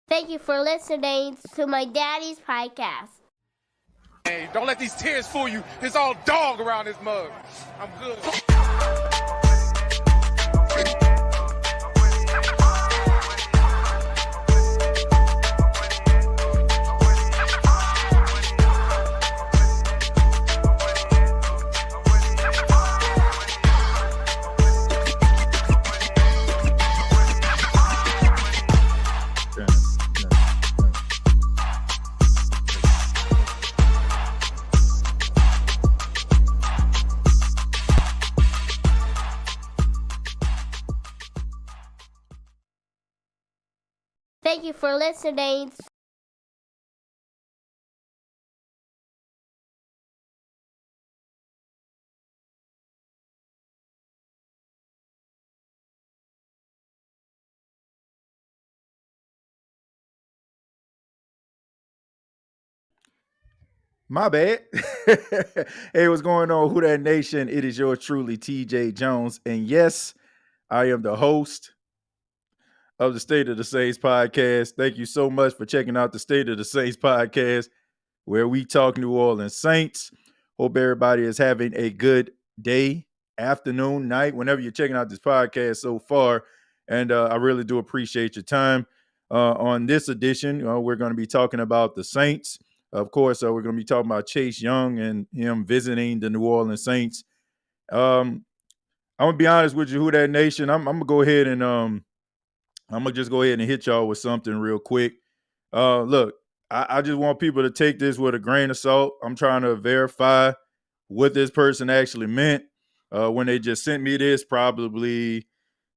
Thank you for listening to my daddy's podcast. Hey, don't let these tears fool you. There's all dog around this mug. I'm good. Thank you for listening. My bad. Hey, what's going on, Who That Nation? It is yours truly, TJ Jones. And yes, I am the host of the State of the Saints podcast. Thank you so much for checking out the State of the Saints podcast, where we talk New Orleans Saints. Hope everybody is having a good day, afternoon, night, whenever you're checking out this podcast so far. And I really do appreciate your time. On this edition, we're going to be talking about the Saints. Of course, we're going to be talking about Chase Young and him visiting the New Orleans Saints. I'm going to be honest with you, Who That Nation. I'm going to go ahead and I'm going to just go ahead and hit y'all with something real quick. Look, I just want people to take this with a grain of salt. I'm trying to verify what this person actually meant when they just sent me this. Probably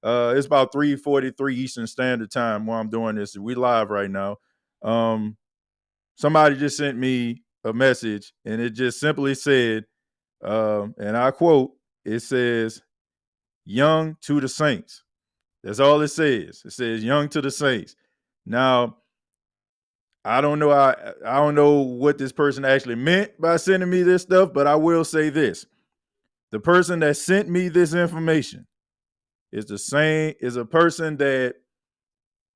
it's about 3:43 Eastern Standard Time while I'm doing this. We live right now. Somebody just sent me a message, and it just simply said, and I quote, it says, "Young to the Saints." That's all it says. It says, "Young to the Saints." Now, I don't know. I don't know what this person actually meant by sending me this stuff, but I will say this: the person that sent me this information is a person that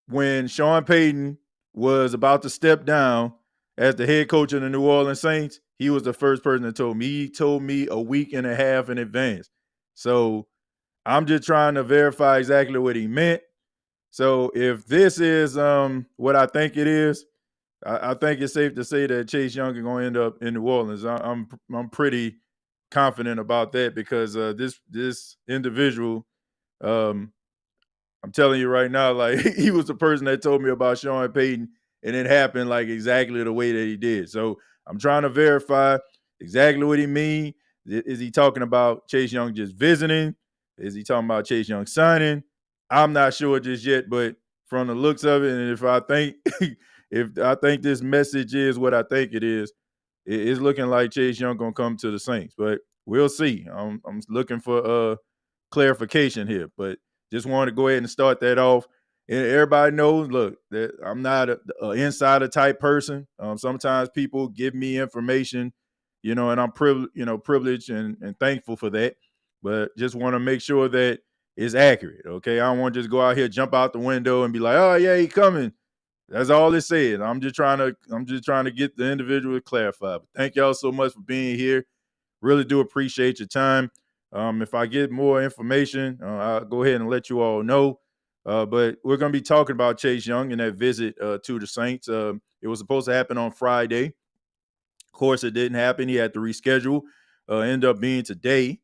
when Sean Payton was about to step down as the head coach of the New Orleans Saints, he was the first person that told me. He told me a week and a half in advance. So I'm just trying to verify exactly what he meant. So if this is what I think it is, I think it's safe to say that Chase Young is going to end up in New Orleans. I'm pretty confident about that because this individual, I'm telling you right now, like he was the person that told me about Sean Payton, and it happened like exactly the way that he did. So I'm trying to verify exactly what he mean. Is he talking about Chase Young just visiting? Is he talking about Chase Young signing? I'm not sure just yet, but from the looks of it, and if I think this message is what I think it is, it's looking like Chase Young gonna come to the Saints. But we'll see. I'm looking for clarification here, but just wanted to go ahead and start that off. And everybody knows, look, that I'm not an insider type person. Sometimes people give me information, and I'm privileged and thankful for that. But just want to make sure that it's accurate. Okay, I don't want to just go out here, jump out the window, and be like, "Oh yeah, he coming." That's all it said. I'm just trying to get the individual clarified. But thank y'all so much for being here. Really do appreciate your time. If I get more information, I'll go ahead and let you all know. But we're going to be talking about Chase Young and that visit to the Saints. It was supposed to happen on Friday. Of course, it didn't happen. He had to reschedule. End up being today.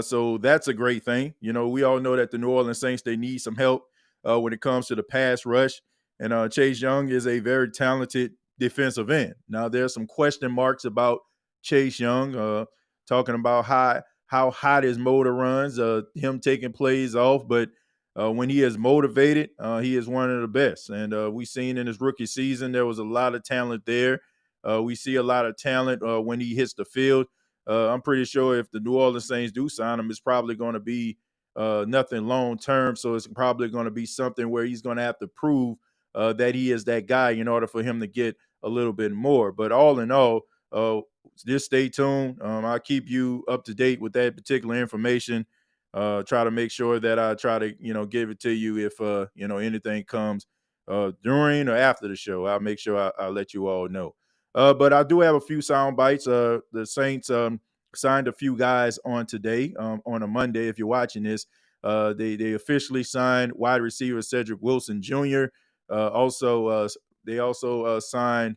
So that's a great thing. We all know that the New Orleans Saints, they need some help when it comes to the pass rush. And Chase Young is a very talented defensive end. Now, there's some question marks about Chase Young, talking about how hot his motor runs, him taking plays off. But when he is motivated, he is one of the best. And we've seen in his rookie season, there was a lot of talent there. We see a lot of talent when he hits the field. I'm pretty sure if the New Orleans Saints do sign him, it's probably going to be nothing long term. So it's probably going to be something where he's going to have to prove that he is that guy in order for him to get a little bit more. But all in all, just stay tuned. I'll keep you up to date with that particular information. Try to make sure that I try to, give it to you if, anything comes during or after the show. I'll make sure I'll let you all know. But I do have a few sound bites. The Saints signed a few guys on today, on a Monday. If you're watching this, they officially signed wide receiver Cedric Wilson Jr. They also signed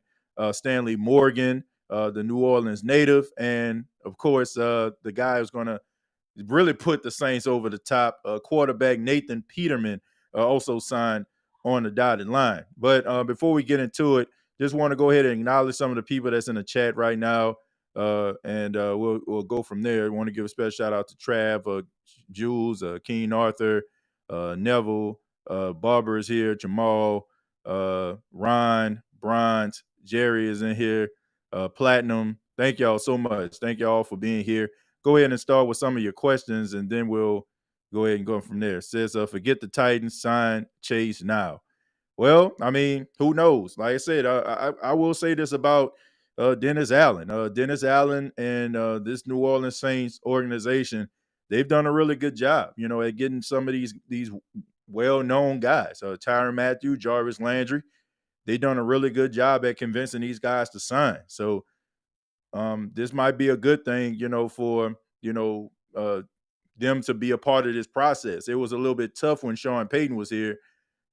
Stanley Morgan, the New Orleans native, and of course the guy who's going to really put the Saints over the top. Quarterback Nathan Peterman also signed on the dotted line. But before we get into it, just want to go ahead and acknowledge some of the people that's in the chat right now, and we'll go from there. I want to give a special shout out to Trav, Jules, Keen Arthur, Neville, Barber is here, Jamal, Ron, Bronze, Jerry is in here, Platinum. Thank y'all so much. Thank y'all for being here. Go ahead and start with some of your questions, and then we'll go ahead and go from there. It says, forget the Titans, sign Chase now. Well, I mean, who knows? Like I said, I will say this about Dennis Allen. Dennis Allen and this New Orleans Saints organization, they've done a really good job, at getting some of these well-known guys. Tyrann Mathieu, Jarvis Landry, they've done a really good job at convincing these guys to sign. So this might be a good thing, for them to be a part of this process. It was a little bit tough when Sean Payton was here.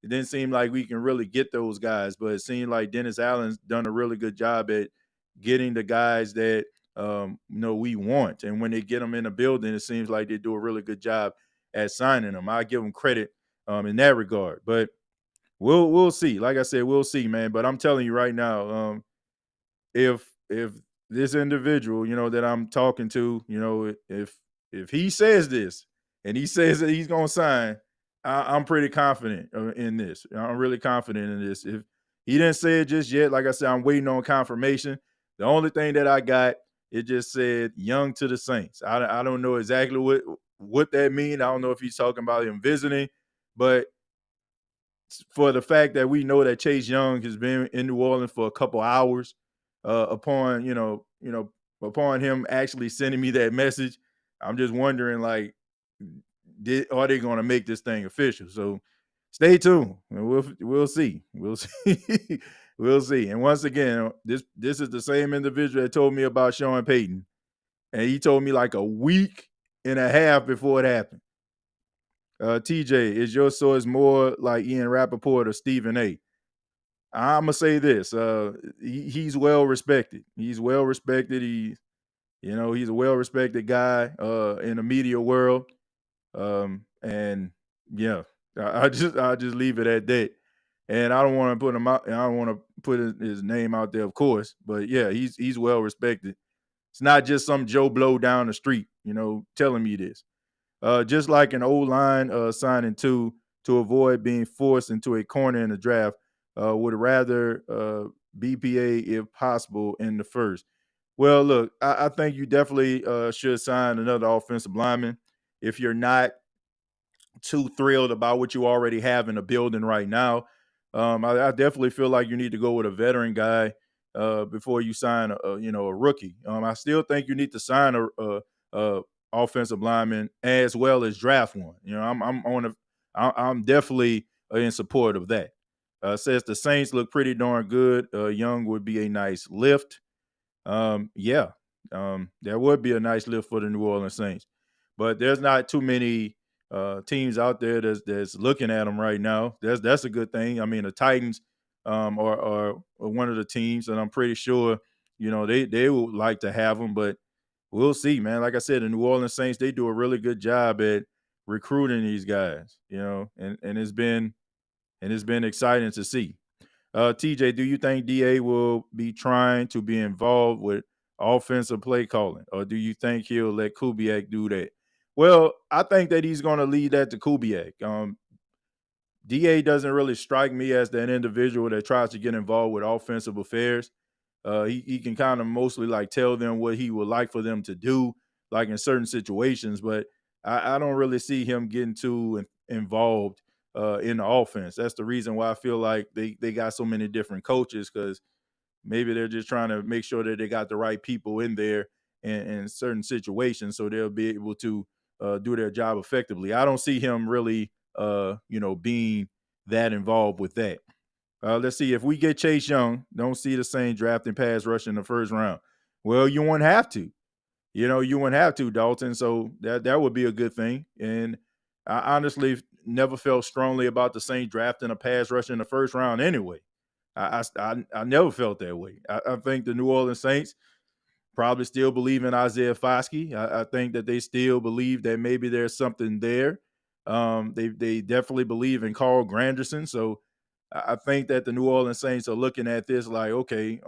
It didn't seem like we can really get those guys, but it seemed like Dennis Allen's done a really good job at getting the guys that we want. And when they get them in the building, it seems like they do a really good job at signing them. I give them credit in that regard. But we'll see. Like I said, we'll see, man. But I'm telling you right now, if this individual, that I'm talking to, if he says this and he says that he's gonna sign, I'm pretty confident in this. I'm really confident in this. If he didn't say it just yet, like I said, I'm waiting on confirmation. The only thing that I got, it just said young to the Saints. I don't know exactly what that means. I don't know if he's talking about him visiting, but for the fact that we know that Chase Young has been in New Orleans for a couple hours, upon him actually sending me that message, I'm just wondering, like, are they going to make this thing official? So stay tuned. We'll see. We'll see. We'll see. And once again, this is the same individual that told me about Sean Payton, and he told me like a week and a half before it happened. TJ, is your source more like Ian Rappaport or Stephen A? I'm gonna say this: he's well respected. He's well respected. He's a well respected guy in the media world. And yeah, I just leave it at that. And I don't want to put him out. I don't want to put his name out there, of course. But yeah, he's well respected. It's not just some Joe Blow down the street, telling me this. Just like an O-line signing to avoid being forced into a corner in the draft, would rather BPA if possible in the first. Well, look, I think you definitely should sign another offensive lineman. If you're not too thrilled about what you already have in the building right now, I definitely feel like you need to go with a veteran guy before you sign a rookie. I still think you need to sign a offensive lineman as well as draft one. I'm definitely in support of that. Says the Saints look pretty darn good. Young would be a nice lift. There would be a nice lift for the New Orleans Saints, but there's not too many teams out there that's looking at them right now. That's a good thing. I mean, the Titans are one of the teams, and I'm pretty sure they would like to have them, but we'll see, man. Like I said, the New Orleans Saints, they do a really good job at recruiting these guys, and it's been exciting to see. TJ, do you think DA will be trying to be involved with offensive play calling, or do you think he'll let Kubiak do that? Well, I think that he's going to lead that to Kubiak. DA doesn't really strike me as that individual that tries to get involved with offensive affairs. He can kind of mostly like tell them what he would like for them to do, like in certain situations, but I don't really see him getting too involved in the offense. That's the reason why I feel like they got so many different coaches, because maybe they're just trying to make sure that they got the right people in there in certain situations so they'll be able to do their job effectively. I don't see him really, being that involved with that. Let's see. If we get Chase Young, don't see the same draft and pass rush in the first round. Well, you won't have to. You wouldn't have to, Dalton. So that would be a good thing. And I honestly never felt strongly about the Saints drafting a pass rush in the first round anyway. I never felt that way. I think the New Orleans Saints probably still believe in Isaiah Foskey. I think that they still believe that maybe there's something there. They definitely believe in Carl Granderson. So I think that the New Orleans Saints are looking at this like, okay,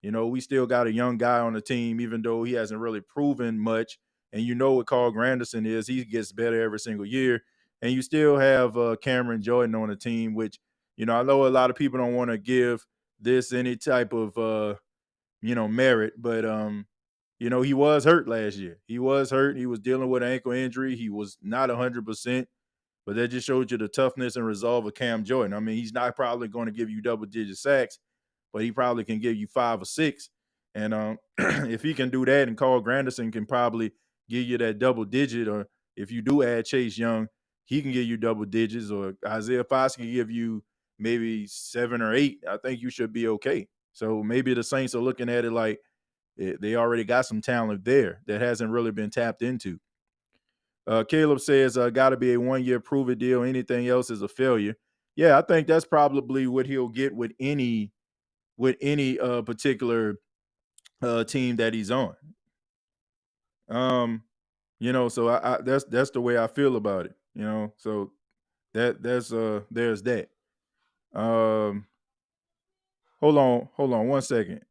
we still got a young guy on the team, even though he hasn't really proven much. And you know what Carl Granderson is. He gets better every single year. And you still have Cameron Jordan on the team, which, I know a lot of people don't want to give this any type of, merit. But, he was hurt last year. He was hurt. He was dealing with an ankle injury. He was not 100%. But that just showed you the toughness and resolve of Cam Jordan. I mean, he's not probably going to give you double-digit sacks, but he probably can give you 5 or 6. And if he can do that, and Carl Granderson can probably give you that double digit, or if you do add Chase Young, he can give you double digits, or Isaiah Foskey can give you maybe 7 or 8. I think you should be okay. So maybe the Saints are looking at it like they already got some talent there that hasn't really been tapped into. Caleb says, got to be a 1-year prove-it deal. Anything else is a failure. Yeah, I think that's probably what he'll get with any particular team that he's on. So I that's the way I feel about it. So there's that. Hold on 1 second.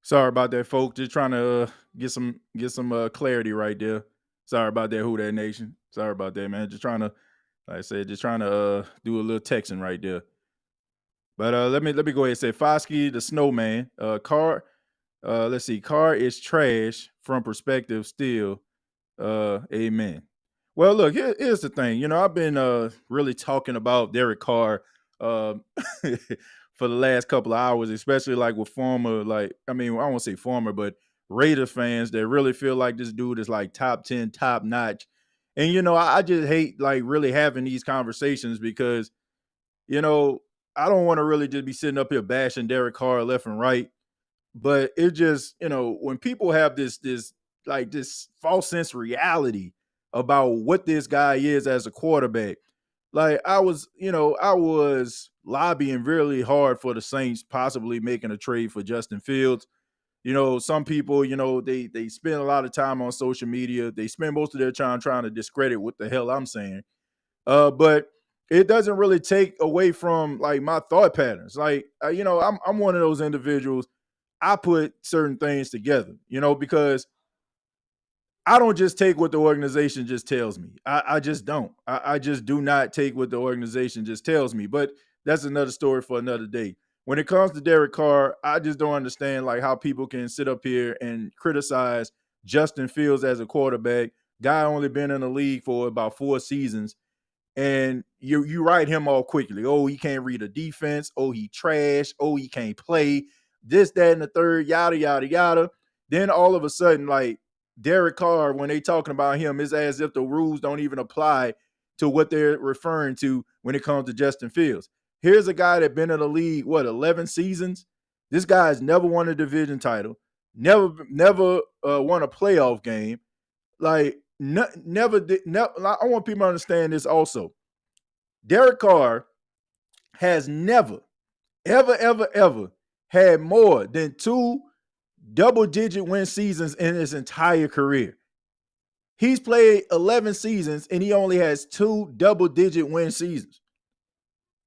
Sorry about that, folks. Just trying to get some clarity right there. Sorry about that, Who That Nation. Sorry about that, man. Just trying to, like I said, do a little texting right there. But let me go ahead and say Foskey, the snowman. Carr, let's see. Carr is trash from perspective still. Amen. Well, look, here's the thing. I've been really talking about Derek Carr for the last couple of hours, especially like with former, I won't say former, but Raider fans that really feel like this dude is like top 10, top notch. And I just hate like really having these conversations because, I don't want to really just be sitting up here bashing Derek Carr left and right. But it just, when people have this false sense of reality about what this guy is as a quarterback, like I was lobbying really hard for the Saints possibly making a trade for Justin Fields. Some people, they spend a lot of time on social media. They spend most of their time trying to discredit what the hell I'm saying. But it doesn't really take away from like my thought patterns. Like, I'm one of those individuals. I put certain things together, because I don't just take what the organization just tells me. I just don't. I just do not take what the organization just tells me. But that's another story for another day. When it comes to Derek Carr, I just don't understand like how people can sit up here and criticize Justin Fields as a quarterback. Guy only been in the league for about 4 seasons. And you write him all quickly. Oh, he can't read a defense. Oh, he trash. Oh, he can't play. This, that, and the third, yada, yada, yada. Then all of a sudden, like, Derek Carr, when they talking about him, is as if the rules don't even apply to what they're referring to when it comes to Justin Fields. Here's a guy that been in the league, 11 seasons? This guy has never won a division title, never won a playoff game. Never did. I want people to understand this also. Derek Carr has never, ever had more than 2 double-digit win seasons in his entire career. He's played 11 seasons and he only has 2 double-digit win seasons.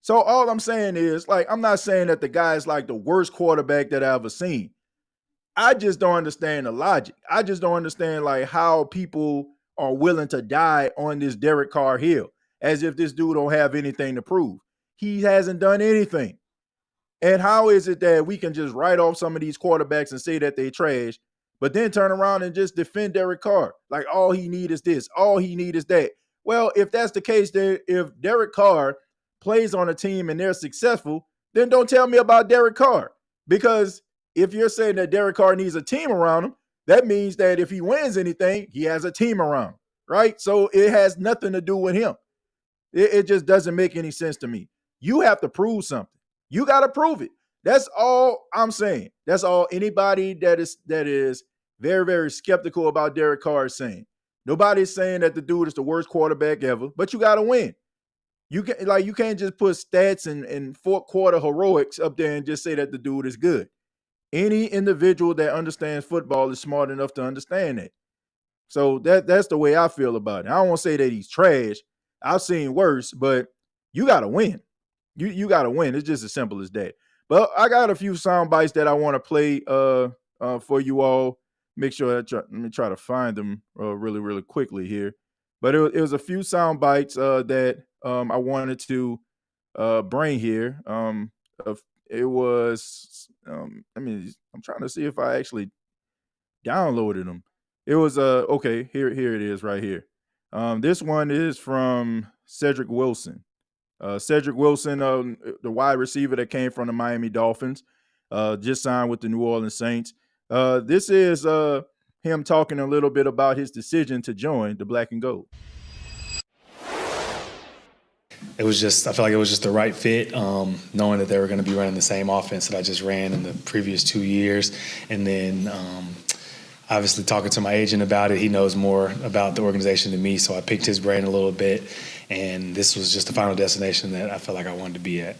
So all I'm saying is, I'm not saying that the guy is the worst quarterback that I ever seen. I just don't understand the logic. I just don't understand how people are willing to die on this Derek Carr hill as if this dude don't have anything to prove. He hasn't done anything. And how is it that we can just write off some of these quarterbacks and say that they trash, but then turn around and just defend Derek Carr? All he need is this, all he need is that. Well, if that's the case, then if Derek Carr plays on a team and they're successful, then don't tell me about Derek Carr. Because if you're saying that Derek Carr needs a team around him, that means that if he wins anything, he has a team around him, right? So it has nothing to do with him. It just doesn't make any sense to me. You have to prove something. You got to prove it. That's all I'm saying. That's all anybody that is very, very skeptical about Derek Carr is saying. Nobody's saying that the dude is the worst quarterback ever, but you got to win. You can't just put stats and fourth quarter heroics up there and just say that the dude is good. Any individual that understands football is smart enough to understand that. So that's the way I feel about it. I don't want to say that he's trash. I've seen worse, but you got to win. You got to win. It's just as simple as that. But I got a few sound bites that I want to play for you all. Make sure let me try to find them really, really quickly here. But it was a few sound bites that I wanted to bring here. It was I'm trying to see if I actually downloaded them. It was okay. Here it is right here. This one is from Cedric Wilson. Cedric Wilson, the wide receiver that came from the Miami Dolphins, just signed with the New Orleans Saints. This is him talking a little bit about his decision to join the Black and Gold. I felt like it was just the right fit, knowing that they were going to be running the same offense that I just ran in the previous 2 years. And then obviously talking to my agent about it, he knows more about the organization than me, so I picked his brain a little bit. And this was just the final destination that I felt like I wanted to be at.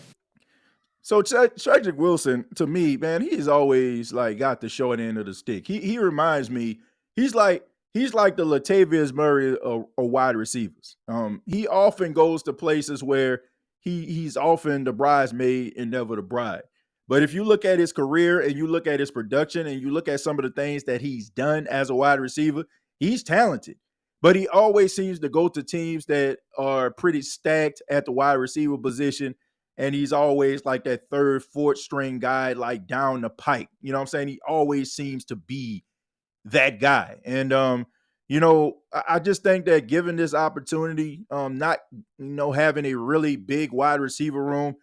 So Cedric Wilson, to me, man, he's always got the short end of the stick. He reminds me, he's like the Latavius Murray of wide receivers. He often goes to places where he's often the bridesmaid and never the bride. But if you look at his career and you look at his production and you look at some of the things that he's done as a wide receiver, he's talented. But he always seems to go to teams that are pretty stacked at the wide receiver position. And he's always like that third, fourth string guy, down the pipe. You know what I'm saying? He always seems to be that guy. And, I just think that given this opportunity, not, having a really big wide receiver room,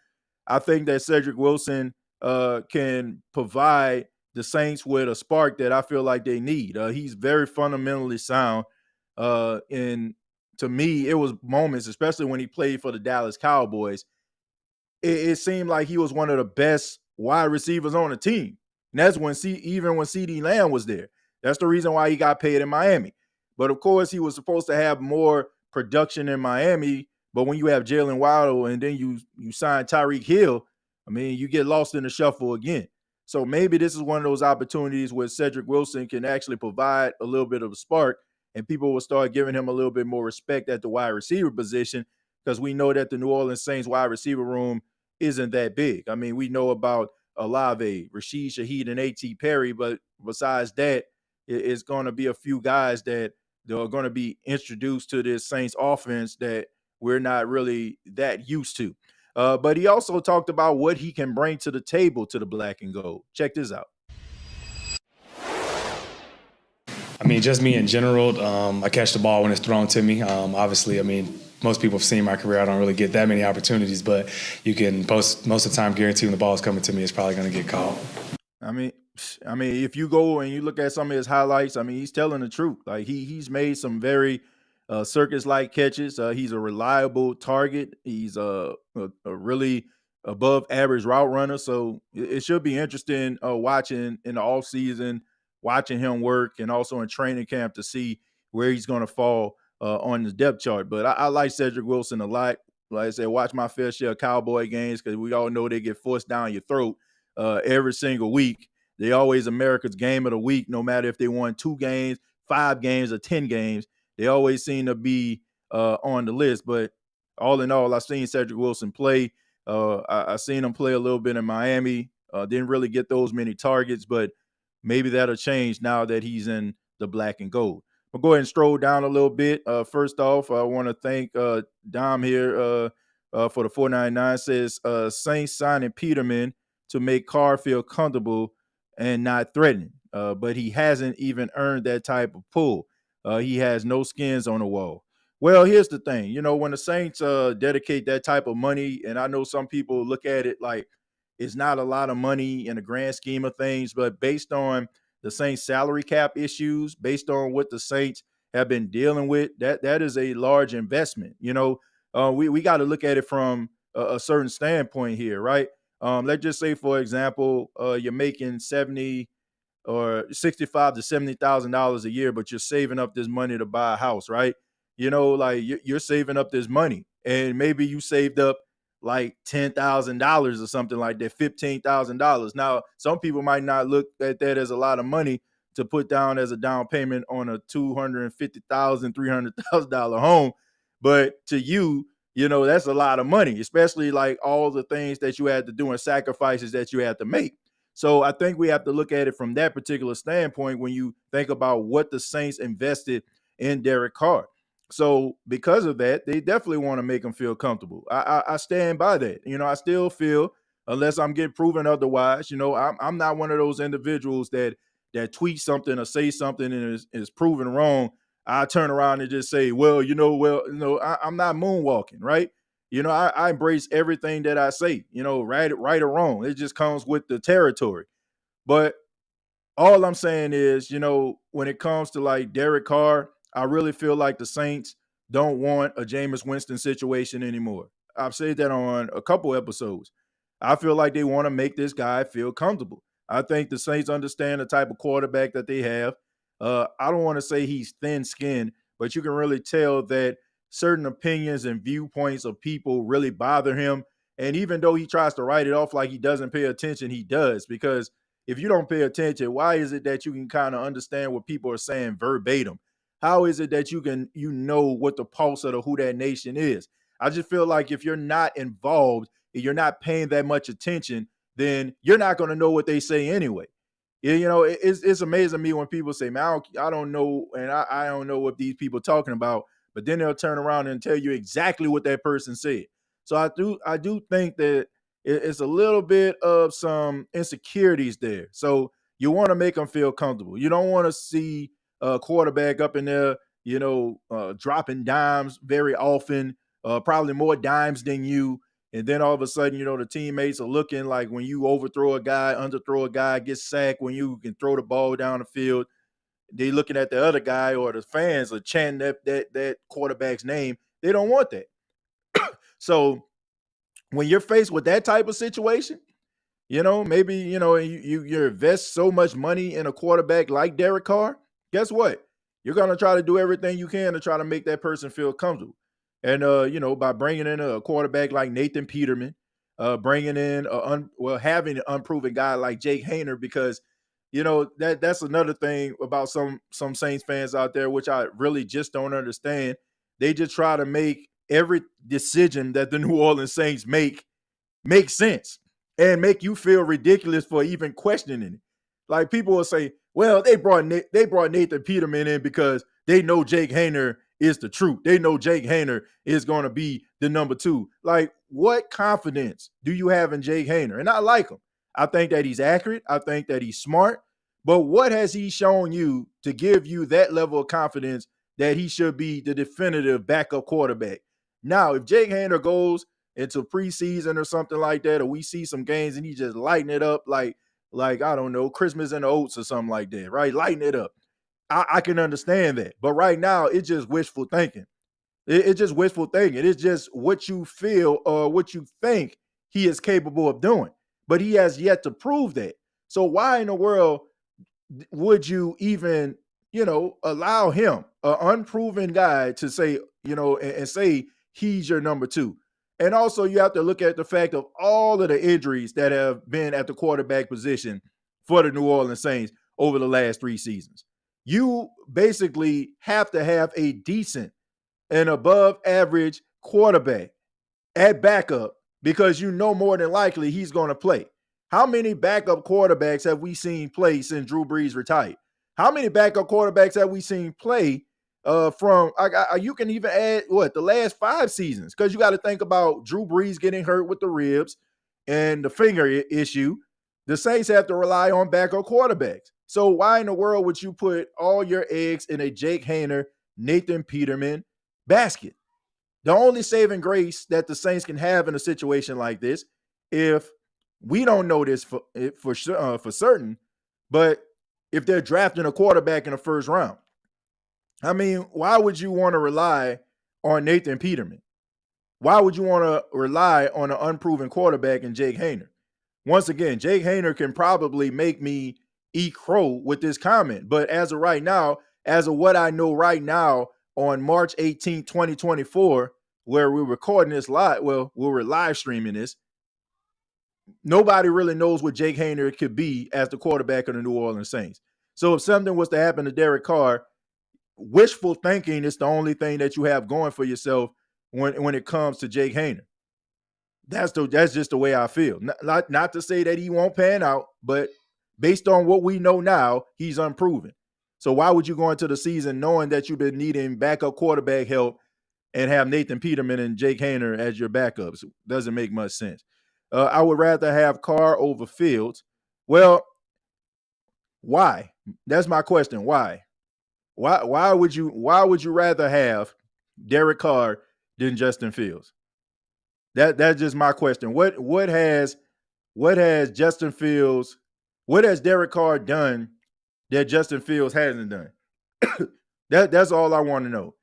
I think that Cedric Wilson can provide the Saints with a spark that I feel like they need. He's very fundamentally sound. And to me, it was moments, especially when he played for the Dallas Cowboys, it seemed like he was one of the best wide receivers on the team. And that's even when CeeDee Lamb was there. That's the reason why he got paid in Miami. But of course, he was supposed to have more production in Miami. But when you have Jalen Waddle and then you sign Tyreek Hill, you get lost in the shuffle again. So maybe this is one of those opportunities where Cedric Wilson can actually provide a little bit of a spark and people will start giving him a little bit more respect at the wide receiver position, because we know that the New Orleans Saints wide receiver room isn't that big. We know about Olave, Rashid Shaheed, and A.T. Perry, but besides that, it's going to be a few guys that are going to be introduced to this Saints offense that we're not really that used to. But he also talked about what he can bring to the table to the Black and Gold. Check this out. Just me in general, I catch the ball when it's thrown to me. Obviously, most people have seen my career. I don't really get that many opportunities, but you can most of the time guarantee when the ball is coming to me, it's probably going to get caught. I mean, if you go and you look at some of his highlights, I mean, he's telling the truth. Like he's made some very circus-like catches. He's a reliable target. He's a really above average route runner. So it should be interesting watching in the off season, watching him work, and also in training camp to see where he's going to fall on the depth chart. But I like Cedric Wilson a lot. Like I said, watch my fair share of Cowboy games because we all know they get forced down your throat every single week. They always America's game of the week, no matter if they won 2 games, 5 games, or 10 games. They always seem to be on the list. But all in all, I've seen Cedric Wilson play. I seen him play a little bit in Miami. Didn't really get those many targets, but maybe that'll change now that he's in the black and gold. But go ahead and stroll down a little bit. First off, I want to thank Dom here for the 499. Says Saints signing Peterman to make Carr feel comfortable and not threatening. But he hasn't even earned that type of pull. He has no skins on the wall. Well, here's the thing. You know, when the Saints dedicate that type of money, and I know some people look at it like it's not a lot of money in the grand scheme of things, but based on the Saints salary cap issues, based on what the Saints have been dealing with, that is a large investment. You know, we got to look at it from a certain standpoint here, right? Let's just say, for example, you're making 70 or 65 to $70,000 a year, but you're saving up this money to buy a house, right? You know, like you're saving up this money, and maybe you saved up like $10,000 or something like that, $15,000. Now, some people might not look at that as a lot of money to put down as a down payment on a $250,000, $300,000 home, but to you, you know, that's a lot of money, especially like all the things that you had to do and sacrifices that you had to make. So I think we have to look at it from that particular standpoint when you think about what the Saints invested in Derek Carr. So because of that, they definitely want to make him feel comfortable. I stand by that. You know, I still feel, unless I'm getting proven otherwise, you know, I'm not one of those individuals that tweet something or say something and is proven wrong. I turn around and just say, I'm not moonwalking, right? You know, I embrace everything that I say, you know, right or wrong. It just comes with the territory. But all I'm saying is, you know, when it comes to like Derek Carr, I really feel like the Saints don't want a Jameis Winston situation anymore. I've said that on a couple episodes. I feel like they want to make this guy feel comfortable. I think the Saints understand the type of quarterback that they have. I don't want to say he's thin-skinned, but you can really tell that certain opinions and viewpoints of people really bother him. And even though he tries to write it off like he doesn't pay attention, he does. Because if you don't pay attention, why is it that you can kind of understand what people are saying verbatim? How is it that you know what the pulse of the Who Dat Nation is? I just feel like if you're not involved, if you're not paying that much attention, then you're not going to know what they say anyway. You know, it's amazing to me when people say, man, I don't know, and I don't know what these people are talking about, but then they'll turn around and tell you exactly what that person said. So I do think that it's a little bit of some insecurities there. So you want to make them feel comfortable. You don't want to see a quarterback up in there, you know, dropping dimes very often, probably more dimes than you. And then all of a sudden, you know, the teammates are looking like when you overthrow a guy, underthrow a guy, get sacked, when you can throw the ball down the field, they looking at the other guy, or the fans are chanting that quarterback's name. They don't want that. So when you're faced with that type of situation, you know, maybe, you know, you invest so much money in a quarterback like Derek Carr, guess what? You're going to try to do everything you can to try to make that person feel comfortable. And, you know, by bringing in a quarterback like Nathan Peterman, bringing in, having an unproven guy like Jake Haener, because, you know, that's another thing about some Saints fans out there, which I really just don't understand. They just try to make every decision that the New Orleans Saints make sense and make you feel ridiculous for even questioning it. Like people will say, well, they brought Nathan Peterman in because they know Jake Haener is the truth. They know Jake Haener is going to be the number 2. Like, what confidence do you have in Jake Haener? And I like him. I think that he's accurate. I think that he's smart. But what has he shown you to give you that level of confidence that he should be the definitive backup quarterback? Now, if Jake Haener goes into preseason or something like that, or we see some games and he just lighting it up like like, I don't know, Christmas in the Oats or something like that, right? Lighten it up. I can understand that. But right now, it's just wishful thinking. It's just wishful thinking. It's just what you feel or what you think he is capable of doing. But he has yet to prove that. So why in the world would you even, allow him, an unproven guy, to say, and say he's your number two? And also, you have to look at the fact of all of the injuries that have been at the quarterback position for the New Orleans Saints over the last 3 seasons. You basically have to have a decent and above average quarterback at backup because more than likely he's going to play. How many backup quarterbacks have we seen play since Drew Brees retired? How many backup quarterbacks have we seen play you can even add the last 5 seasons, because you got to think about Drew Brees getting hurt with the ribs and the finger issue. The Saints have to rely on backup quarterbacks. So why in the world would you put all your eggs in a Jake Haener, Nathan Peterman basket? The only saving grace that the Saints can have in a situation like this, if we don't know this for certain, but if they're drafting a quarterback in the first round, I mean, why would you want to rely on Nathan Peterman? Why would you want to rely on an unproven quarterback in Jake Haener? Once again, Jake Haener can probably make me eat crow with this comment, but as of right now, as of what I know right now, on March 18, 2024, where we're recording this live, we're live streaming this, nobody really knows what Jake Haener could be as the quarterback of the New Orleans Saints. So if something was to happen to Derek Carr, wishful thinking is the only thing that you have going for yourself when it comes to Jake Haener. That's just the way I feel. Not to say that he won't pan out, but based on what we know now, he's unproven. So why would you go into the season knowing that you've been needing backup quarterback help and have Nathan Peterman and Jake Haener as your backups? Doesn't make much sense. I would rather have Carr over Fields. Well, why? That's my question. Why? Why would you rather have Derek Carr than Justin Fields? That's just my question. What has Justin Fields, what has Derek Carr done that Justin Fields hasn't done? That's all I want to know.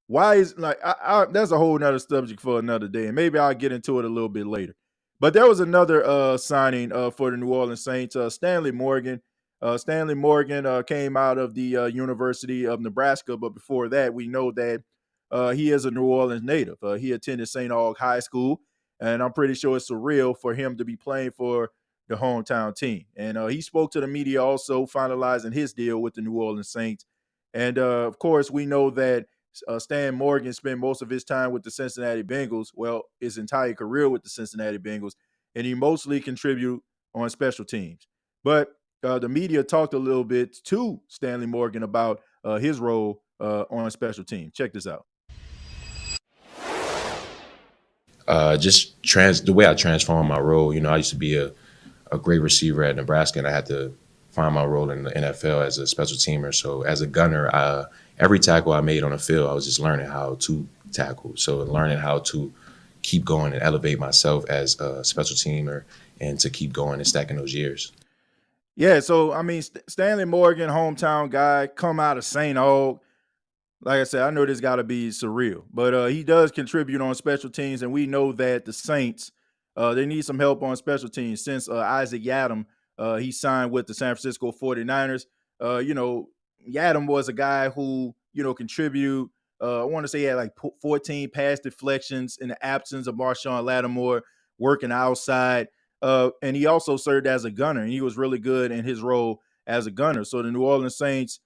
Why is that's a whole nother subject for another day, and maybe I'll get into it a little bit later. But there was another signing for the New Orleans Saints, Stanley Morgan. Stanley Morgan came out of the University of Nebraska, but before that, we know that he is a New Orleans native. He attended St. Aug High School, and I'm pretty sure it's surreal for him to be playing for the hometown team. And he spoke to the media also, finalizing his deal with the New Orleans Saints. And, of course, we know that Stan Morgan spent most of his time with the Cincinnati Bengals, his entire career with the Cincinnati Bengals, and he mostly contributed on special teams. But the media talked a little bit to Stanley Morgan about his role on special teams. Check this out. The way I transformed my role. I used to be a great receiver at Nebraska, and I had to find my role in the NFL as a special teamer. So as a gunner, every tackle I made on the field, I was just learning how to tackle. So learning how to keep going and elevate myself as a special teamer and to keep going and stacking those years. Yeah, so, I mean, Stanley Morgan, hometown guy, come out of St. Aug. Like I said, I know this got to be surreal, but he does contribute on special teams, and we know that the Saints, they need some help on special teams since Isaac Yiadom, he signed with the San Francisco 49ers. Yiadom was a guy who, contribute. I want to say he had like 14 pass deflections in the absence of Marshawn Lattimore working outside. And he also served as a gunner, and he was really good in his role as a gunner. So the New Orleans Saints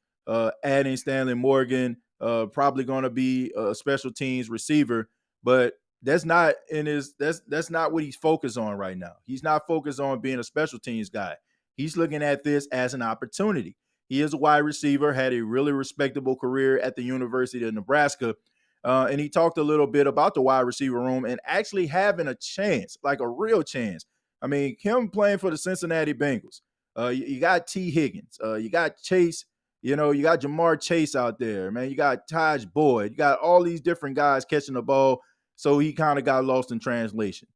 adding Stanley Morgan, probably going to be a special teams receiver, but that's not that's not what he's focused on right now. He's not focused on being a special teams guy. He's looking at this as an opportunity. He is a wide receiver, had a really respectable career at the University of Nebraska. And he talked a little bit about the wide receiver room and actually having a chance, like a real chance. I mean, him playing for the Cincinnati Bengals. You got T. Higgins. You got Chase. You got Jamar Chase out there, man. You got Taj Boyd. You got all these different guys catching the ball. So he kind of got lost in translation.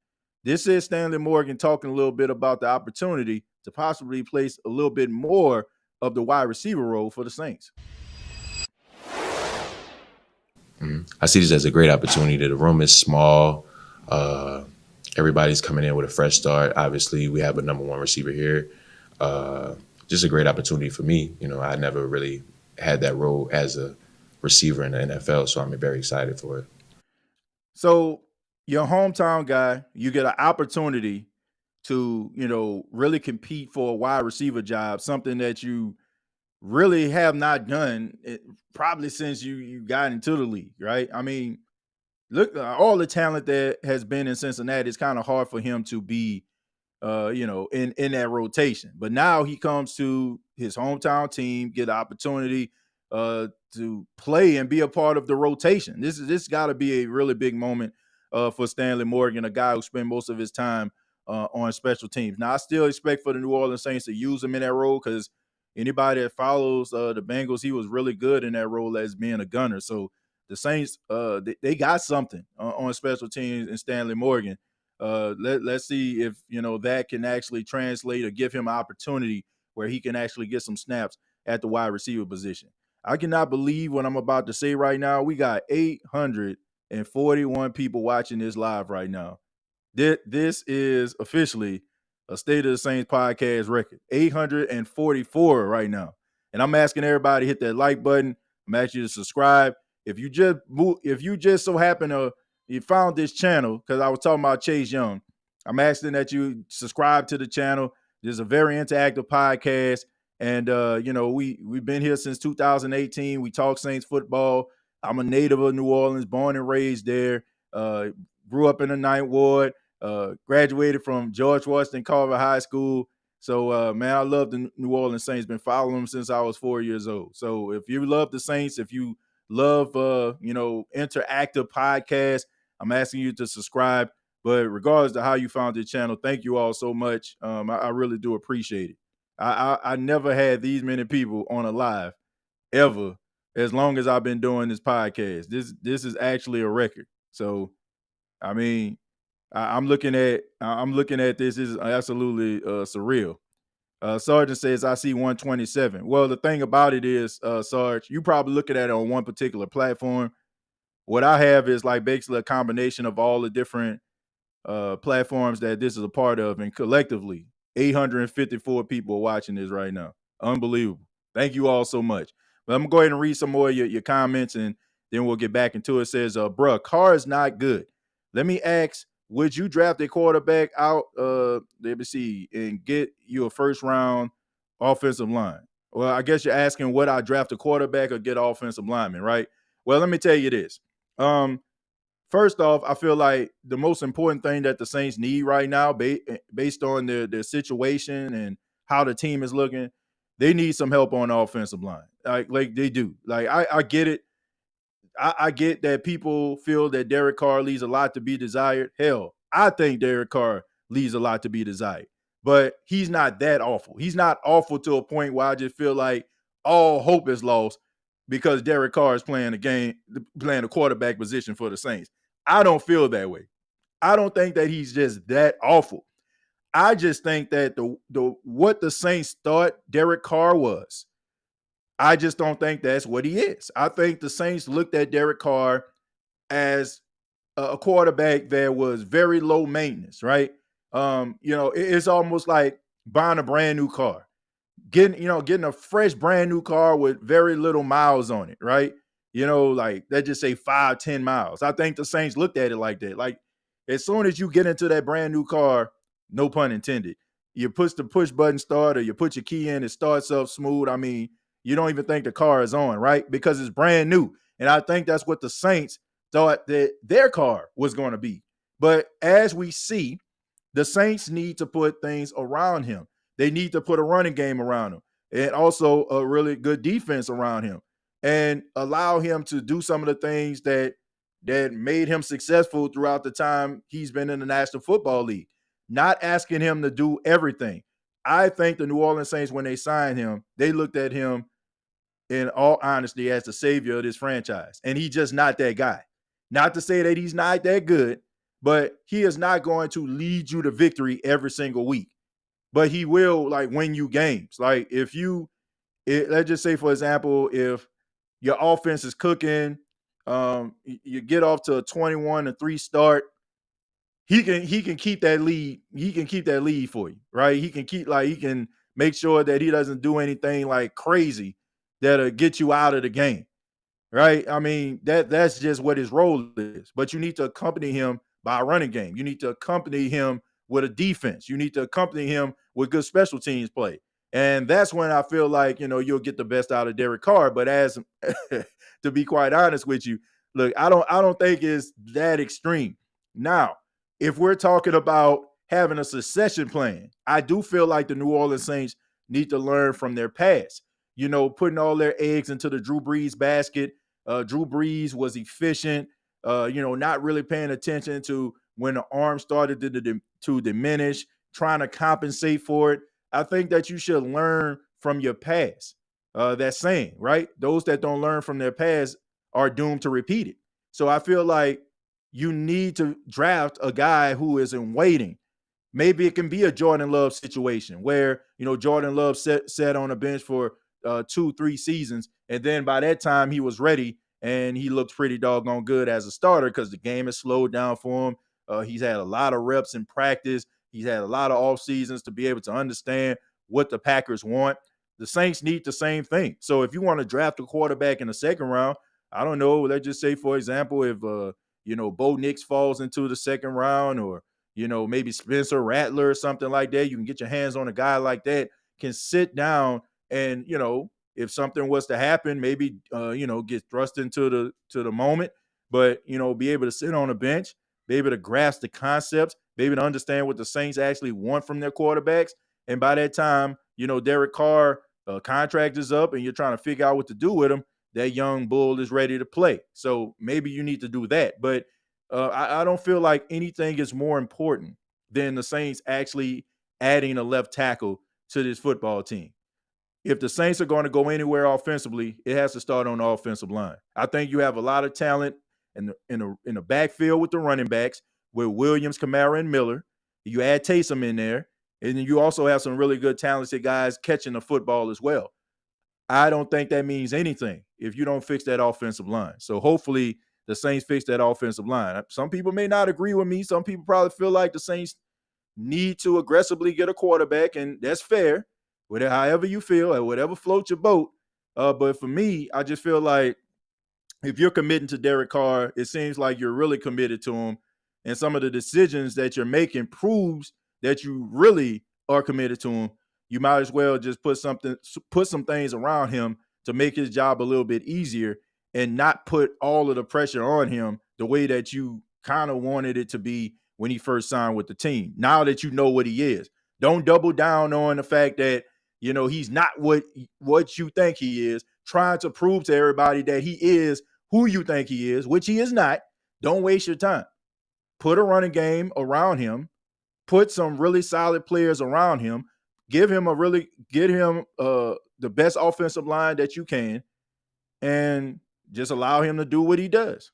This is Stanley Morgan talking a little bit about the opportunity to possibly place a little bit more of the wide receiver role for the Saints. I see this as a great opportunity. The room is small. Everybody's coming in with a fresh start. Obviously, we have a number one receiver here. Just a great opportunity for me. I never really had that role as a receiver in the NFL, so I'm very excited for it. So your hometown guy, you get an opportunity to, really compete for a wide receiver job, something that you really have not done probably since you got into the league, right? I mean, look, all the talent that has been in Cincinnati, it's kind of hard for him to be, in that rotation. But now he comes to his hometown team, get an opportunity to play and be a part of the rotation. This got to be a really big moment for Stanley Morgan, a guy who spent most of his time on special teams. Now, I still expect for the New Orleans Saints to use him in that role because anybody that follows the Bengals, he was really good in that role as being a gunner. So the Saints, they got something on special teams in Stanley Morgan. Let's see if that can actually translate or give him an opportunity where he can actually get some snaps at the wide receiver position. I cannot believe what I'm about to say right now. We got 841 people watching this live right now. This is officially a State of the Saints podcast record. 844 right now. And I'm asking everybody to hit that like button. I'm asking you to subscribe. If you just so happen to you found this channel, because I was talking about Chase Young, I'm asking that you subscribe to the channel. This is a very interactive podcast. And we've been here since 2018. We talk Saints football. I'm a native of New Orleans, born and raised there. Grew up in the Ninth Ward. Graduated from George Washington Carver High School. So, man, I love the New Orleans Saints. Been following them since I was 4 years old. So if you love the Saints, if you love, interactive podcasts, I'm asking you to subscribe. But regardless of how you found the channel, thank you all so much. I really do appreciate it. I never had these many people on a live ever as long as I've been doing this podcast. This is actually a record. So, I mean, I'm looking at this. This is absolutely surreal. Sergeant says, I see 127. Well, the thing about it is, Sarge, you probably looking at it on one particular platform. What I have is like basically a combination of all the different platforms that this is a part of, and collectively, 854 people are watching this right now. Unbelievable. Thank you all so much. But I'm going to go ahead and read some more of your comments, and then we'll get back into it. It says, bruh, Carr is not good. Let me ask, would you draft a quarterback out, let me see, and get you a first-round offensive line? Well, I guess you're asking would I draft a quarterback or get offensive lineman, right? Well, let me tell you this. First off, I feel like the most important thing that the Saints need right now, based on their situation and how the team is looking, they need some help on the offensive line. Like they do. Like I get it. I get that people feel that Derek Carr leaves a lot to be desired. Hell, I think Derek Carr leaves a lot to be desired. But he's not that awful. He's not awful to a point where I just feel like all hope is lost because Derek Carr is playing a quarterback position for the Saints. I don't feel that way. I don't think that he's just that awful. I just think that what the Saints thought Derek Carr was, I just don't think that's what he is. I think the Saints looked at Derek Carr as a quarterback that was very low maintenance, right? It's almost like buying a brand new car, getting a fresh brand new car with very little miles on it, right? Like let's just say 5-10 miles. I think the Saints looked at it like that. Like as soon as you get into that brand new car, no pun intended, you push the push button start or you put your key in, it starts up smooth. I mean, you don't even think the car is on, right? Because it's brand new. And I think that's what the Saints thought that their car was going to be. But as we see, the Saints need to put things around him. They need to put a running game around him and also a really good defense around him and allow him to do some of the things that made him successful throughout the time he's been in the National Football League. Not asking him to do everything. I think the New Orleans Saints, when they signed him, they looked at him in all honesty as the savior of this franchise. And he's just not that guy. Not to say that he's not that good, but he is not going to lead you to victory every single week. But he will like win you games. Like if let's just say, for example, if your offense is cooking, you get off to a 21-3 start, he can keep that lead. He can keep that lead for you, right? He can make sure that he doesn't do anything like crazy that'll get you out of the game, right? I mean, that's just what his role is. But you need to accompany him by a running game. You need to accompany him with a defense. You need to accompany him with good special teams play. And that's when I feel like, you'll get the best out of Derek Carr. But as to be quite honest with you, look, I don't think it's that extreme. Now, if we're talking about having a succession plan, I do feel like the New Orleans Saints need to learn from their past. Putting all their eggs into the Drew Brees basket. Drew Brees was efficient, not really paying attention to when the arm started to diminish, trying to compensate for it. I think that you should learn from your past. That saying, right? Those that don't learn from their past are doomed to repeat it. So I feel like you need to draft a guy who is in waiting. Maybe it can be a Jordan Love situation where, Jordan Love sat on a bench for 2-3 seasons. And then by that time he was ready and he looked pretty doggone good as a starter because the game has slowed down for him. He's had a lot of reps in practice. He's had a lot of off seasons to be able to understand what the Packers want. The Saints need the same thing. So if you want to draft a quarterback in the second round, I don't know, let's just say, for example, if Bo Nix falls into the second round, or maybe Spencer Rattler or something like that, you can get your hands on a guy like that, can sit down and if something was to happen, maybe get thrust into the moment, but be able to sit on a bench, be able to grasp the concepts, be able to understand what the Saints actually want from their quarterbacks. And by that time, Derek Carr contract is up and you're trying to figure out what to do with him. That young bull is ready to play. So maybe you need to do that. But I don't feel like anything is more important than the Saints actually adding a left tackle to this football team. If the Saints are going to go anywhere offensively, it has to start on the offensive line. I think you have a lot of talent in the backfield with the running backs with Williams, Kamara, and Miller. You add Taysom in there, and then you also have some really good talented guys catching the football as well. I don't think that means anything if you don't fix that offensive line. So hopefully the Saints fix that offensive line. Some people may not agree with me. Some people probably feel like the Saints need to aggressively get a quarterback, and that's fair. However you feel, or whatever floats your boat. But for me, I just feel like if you're committing to Derek Carr, it seems like you're really committed to him. And some of the decisions that you're making proves that you really are committed to him. You might as well just put some things around him to make his job a little bit easier and not put all of the pressure on him the way that you kind of wanted it to be when he first signed with the team. Now that you know what he is, don't double down on the fact that, he's not what you think he is, trying to prove to everybody that he is who you think he is, which he is not. Don't waste your time. Put a running game around him, put some really solid players around him, get him the best offensive line that you can, and just allow him to do what he does.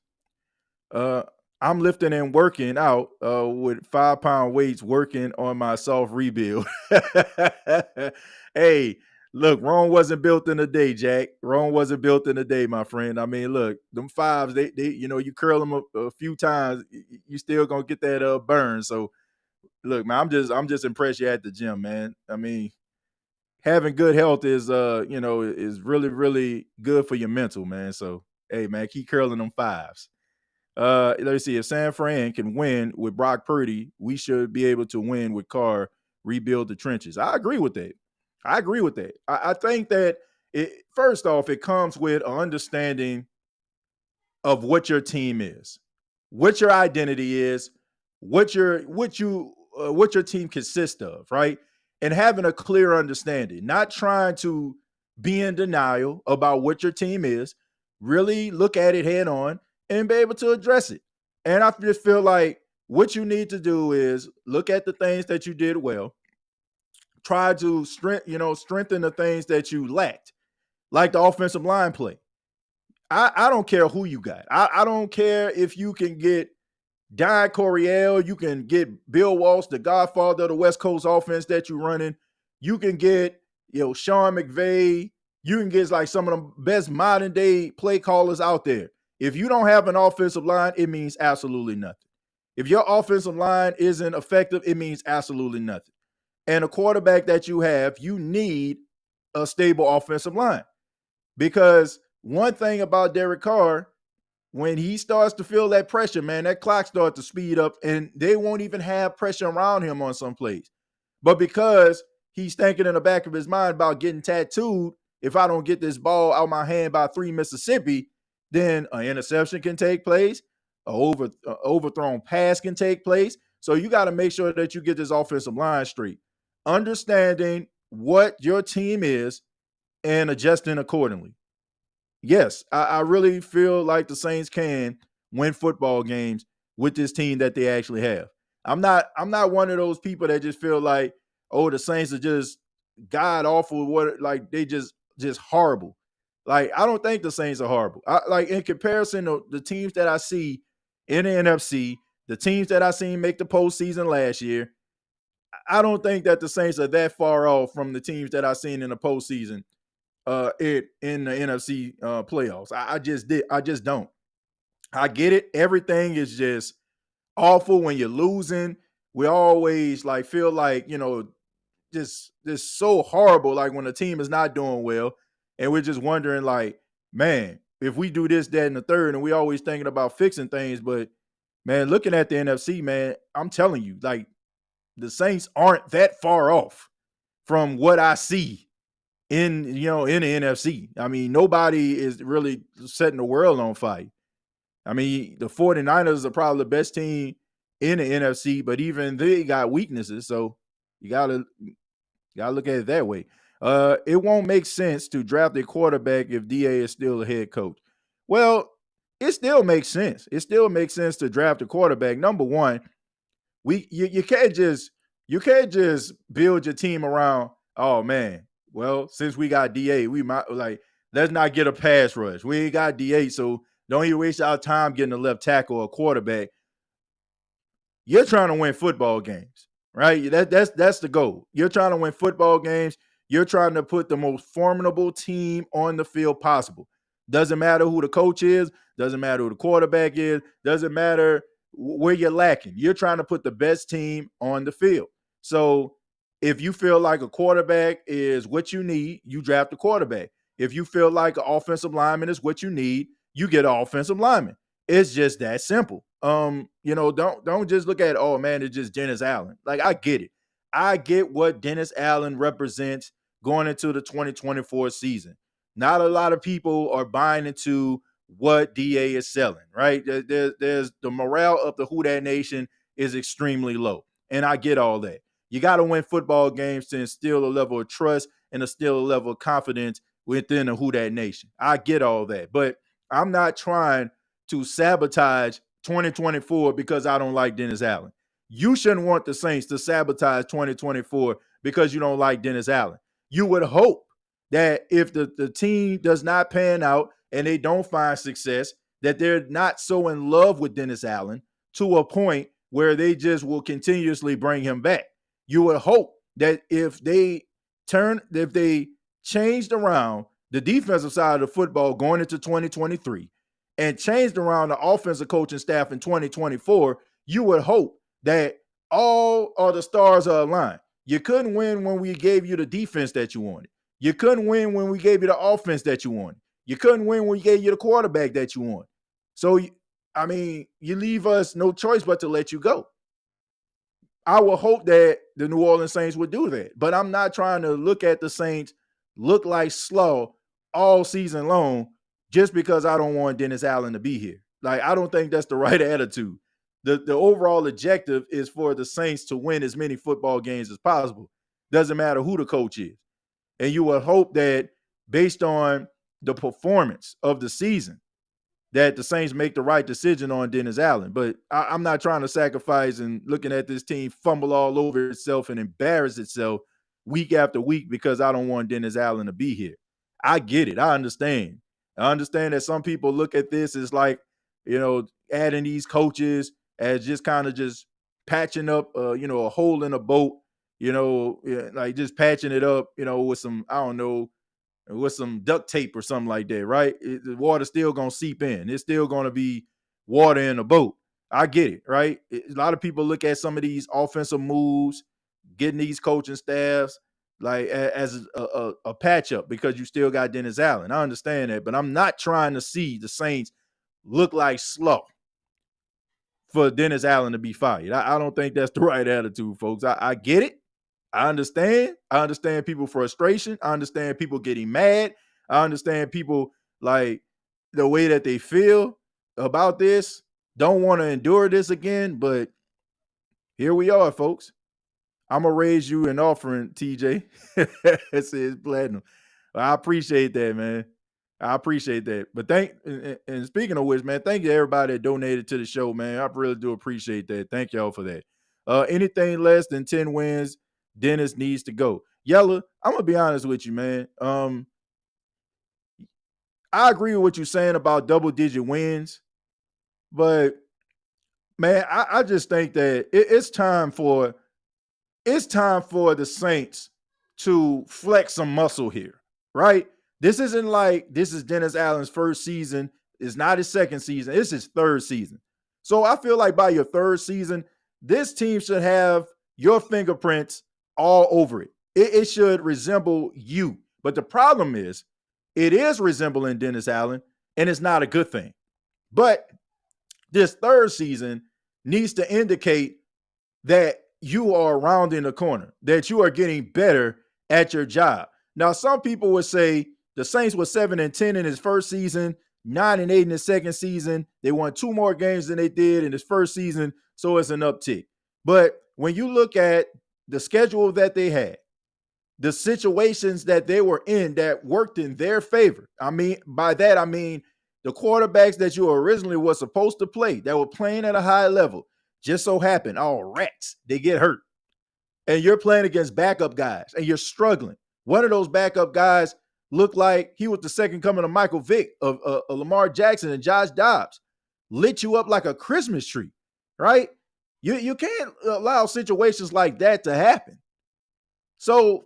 I'm lifting and working out with 5-pound weights, working on my soft rebuild. Hey, look, Rome wasn't built in a day, Jack. Rome wasn't built in a day, my friend. I mean, look, them fives, they you curl them a few times, you still gonna get that burn. So, look, man, I'm just impressed you're at the gym, man. I mean, having good health is is really, really good for your mental, man. So, hey, man, keep curling them fives. Let's see. If San Fran can win with Brock Purdy, we should be able to win with Carr, rebuild the trenches. I agree with that. I think that first off, it comes with an understanding of what your team is, what your identity is, what your team consists of, right? And having a clear understanding, not trying to be in denial about what your team is, really look at it head on and be able to address it. And I just feel like what you need to do is look at the things that you did well, try to strengthen the things that you lacked, like the offensive line play. I don't care who you got. I don't care if you can get Don Coryell. You can get Bill Walsh, the godfather of the West Coast offense that you're running. You can get, Sean McVay. You can get like some of the best modern day play callers out there. If you don't have an offensive line, it means absolutely nothing. If your offensive line isn't effective, it means absolutely nothing. And a quarterback that you have, you need a stable offensive line. Because one thing about Derek Carr, when he starts to feel that pressure, man, that clock starts to speed up and they won't even have pressure around him on some plays. But because he's thinking in the back of his mind about getting tattooed, if I don't get this ball out my hand by 3 Mississippi, then an interception can take place, an overthrown pass can take place. So you got to make sure that you get this offensive line straight, understanding what your team is and adjusting accordingly. Yes, I really feel like the Saints can win football games with this team that they actually have. I'm not one of those people that just feel like, oh, the Saints are just god awful. What, like, they just horrible. Like, I don't think the Saints are horrible. Like, in comparison to the teams that I see in the NFC, the teams that I seen make the postseason last year, I don't think that the Saints are that far off from the teams that I seen in the postseason in the NFC playoffs. I just don't. I get it. Everything is just awful when you're losing. We always like feel like, just so horrible, like when the team is not doing well. And we're just wondering, like, man, if we do this, that, and the third, and we always thinking about fixing things. But man, looking at the NFC, man, I'm telling you, like, the Saints aren't that far off from what I see in the NFC. I mean, nobody is really setting the world on fire. I mean, the 49ers are probably the best team in the NFC, but even they got weaknesses. So you gotta look at it that way. It won't make sense to draft a quarterback if DA is still a head coach. Well, it still makes sense. It still makes sense to draft a quarterback. Number one, you can't just build your team around, oh man, well, since we got DA, we might, like, let's not get a pass rush. We ain't got DA, so don't even waste our time getting a left tackle or a quarterback. You're trying to win football games, right? That's the goal. You're trying to win football games. You're trying to put the most formidable team on the field possible. Doesn't matter who the coach is. Doesn't matter who the quarterback is. Doesn't matter where you're lacking. You're trying to put the best team on the field. So if you feel like a quarterback is what you need, you draft a quarterback. If you feel like an offensive lineman is what you need, you get an offensive lineman. It's just that simple. Don't just look at, oh man, it's just Dennis Allen. Like, I get it. I get what Dennis Allen represents going into the 2024 season. Not a lot of people are buying into what DA is selling, right? There's the morale of the Who Dat Nation is extremely low. And I get all that. You got to win football games to instill a level of trust and instill a level of confidence within the Who Dat Nation. I get all that. But I'm not trying to sabotage 2024 because I don't like Dennis Allen. You shouldn't want the Saints to sabotage 2024 because you don't like Dennis Allen. You would hope that if the team does not pan out and they don't find success, that they're not so in love with Dennis Allen to a point where they just will continuously bring him back. You would hope that if they changed around the defensive side of the football going into 2023 and changed around the offensive coaching staff in 2024, you would hope that all of the stars are aligned. You couldn't win when we gave you the defense that you wanted. You couldn't win when we gave you the offense that you wanted. You couldn't win when we gave you the quarterback that you want. So, I mean, you leave us no choice but to let you go. I will hope that the New Orleans Saints would do that. But I'm not trying to look at the Saints look like slaw all season long just because I don't want Dennis Allen to be here. Like, I don't think that's the right attitude. The overall objective is for the Saints to win as many football games as possible. Doesn't matter who the coach is. And you would hope that based on the performance of the season, that the Saints make the right decision on Dennis Allen. But I'm not trying to sacrifice and looking at this team fumble all over itself and embarrass itself week after week because I don't want Dennis Allen to be here. I get it. I understand. I understand that some people look at this as like, adding these coaches as just kind of just patching up, a hole in a boat, like just patching it up, with some, I don't know, with some duct tape or something like that, right? The water's still going to seep in. It's still going to be water in the boat. I get it, right? A lot of people look at some of these offensive moves, getting these coaching staffs, like as a patch up because you still got Dennis Allen. I understand that, but I'm not trying to see the Saints look like slow for Dennis Allen to be fired. I don't think that's the right attitude, folks. I get it. I understand. I understand people frustration. I understand people getting mad. I understand people like the way that they feel about this. Don't want to endure this again, but here we are, folks. I'm gonna raise you an offering, TJ. It says platinum. I appreciate that, man. I appreciate that. But and speaking of which, man, thank you to everybody that donated to the show, man. I really do appreciate that. Thank y'all for that. Anything less than 10 wins, Dennis needs to go. Yella, I'm gonna be honest with you, man. I agree with what you're saying about double-digit wins, but man, I just think that it's time for the Saints to flex some muscle here, right? This isn't like this is Dennis Allen's first season. It's not his second season. It's his third season. So I feel like by your third season, this team should have your fingerprints all over it. It should resemble you. But the problem is, it is resembling Dennis Allen, and it's not a good thing. But this third season needs to indicate that you are rounding the corner, that you are getting better at your job. Now, some people would say the Saints were 7-10 in his first season, 9-8 in his second season. They won 2 more games than they did in his first season, so it's an uptick. But when you look at the schedule that they had, the situations that they were in that worked in their favor. I mean, by that, I mean the quarterbacks that you originally were supposed to play that were playing at a high level just so happened, all rats, they get hurt. And you're playing against backup guys and you're struggling. One of those backup guys looked like he was the second coming of Michael Vick, of Lamar Jackson and Josh Dobbs. Lit you up like a Christmas tree, right? You can't allow situations like that to happen. So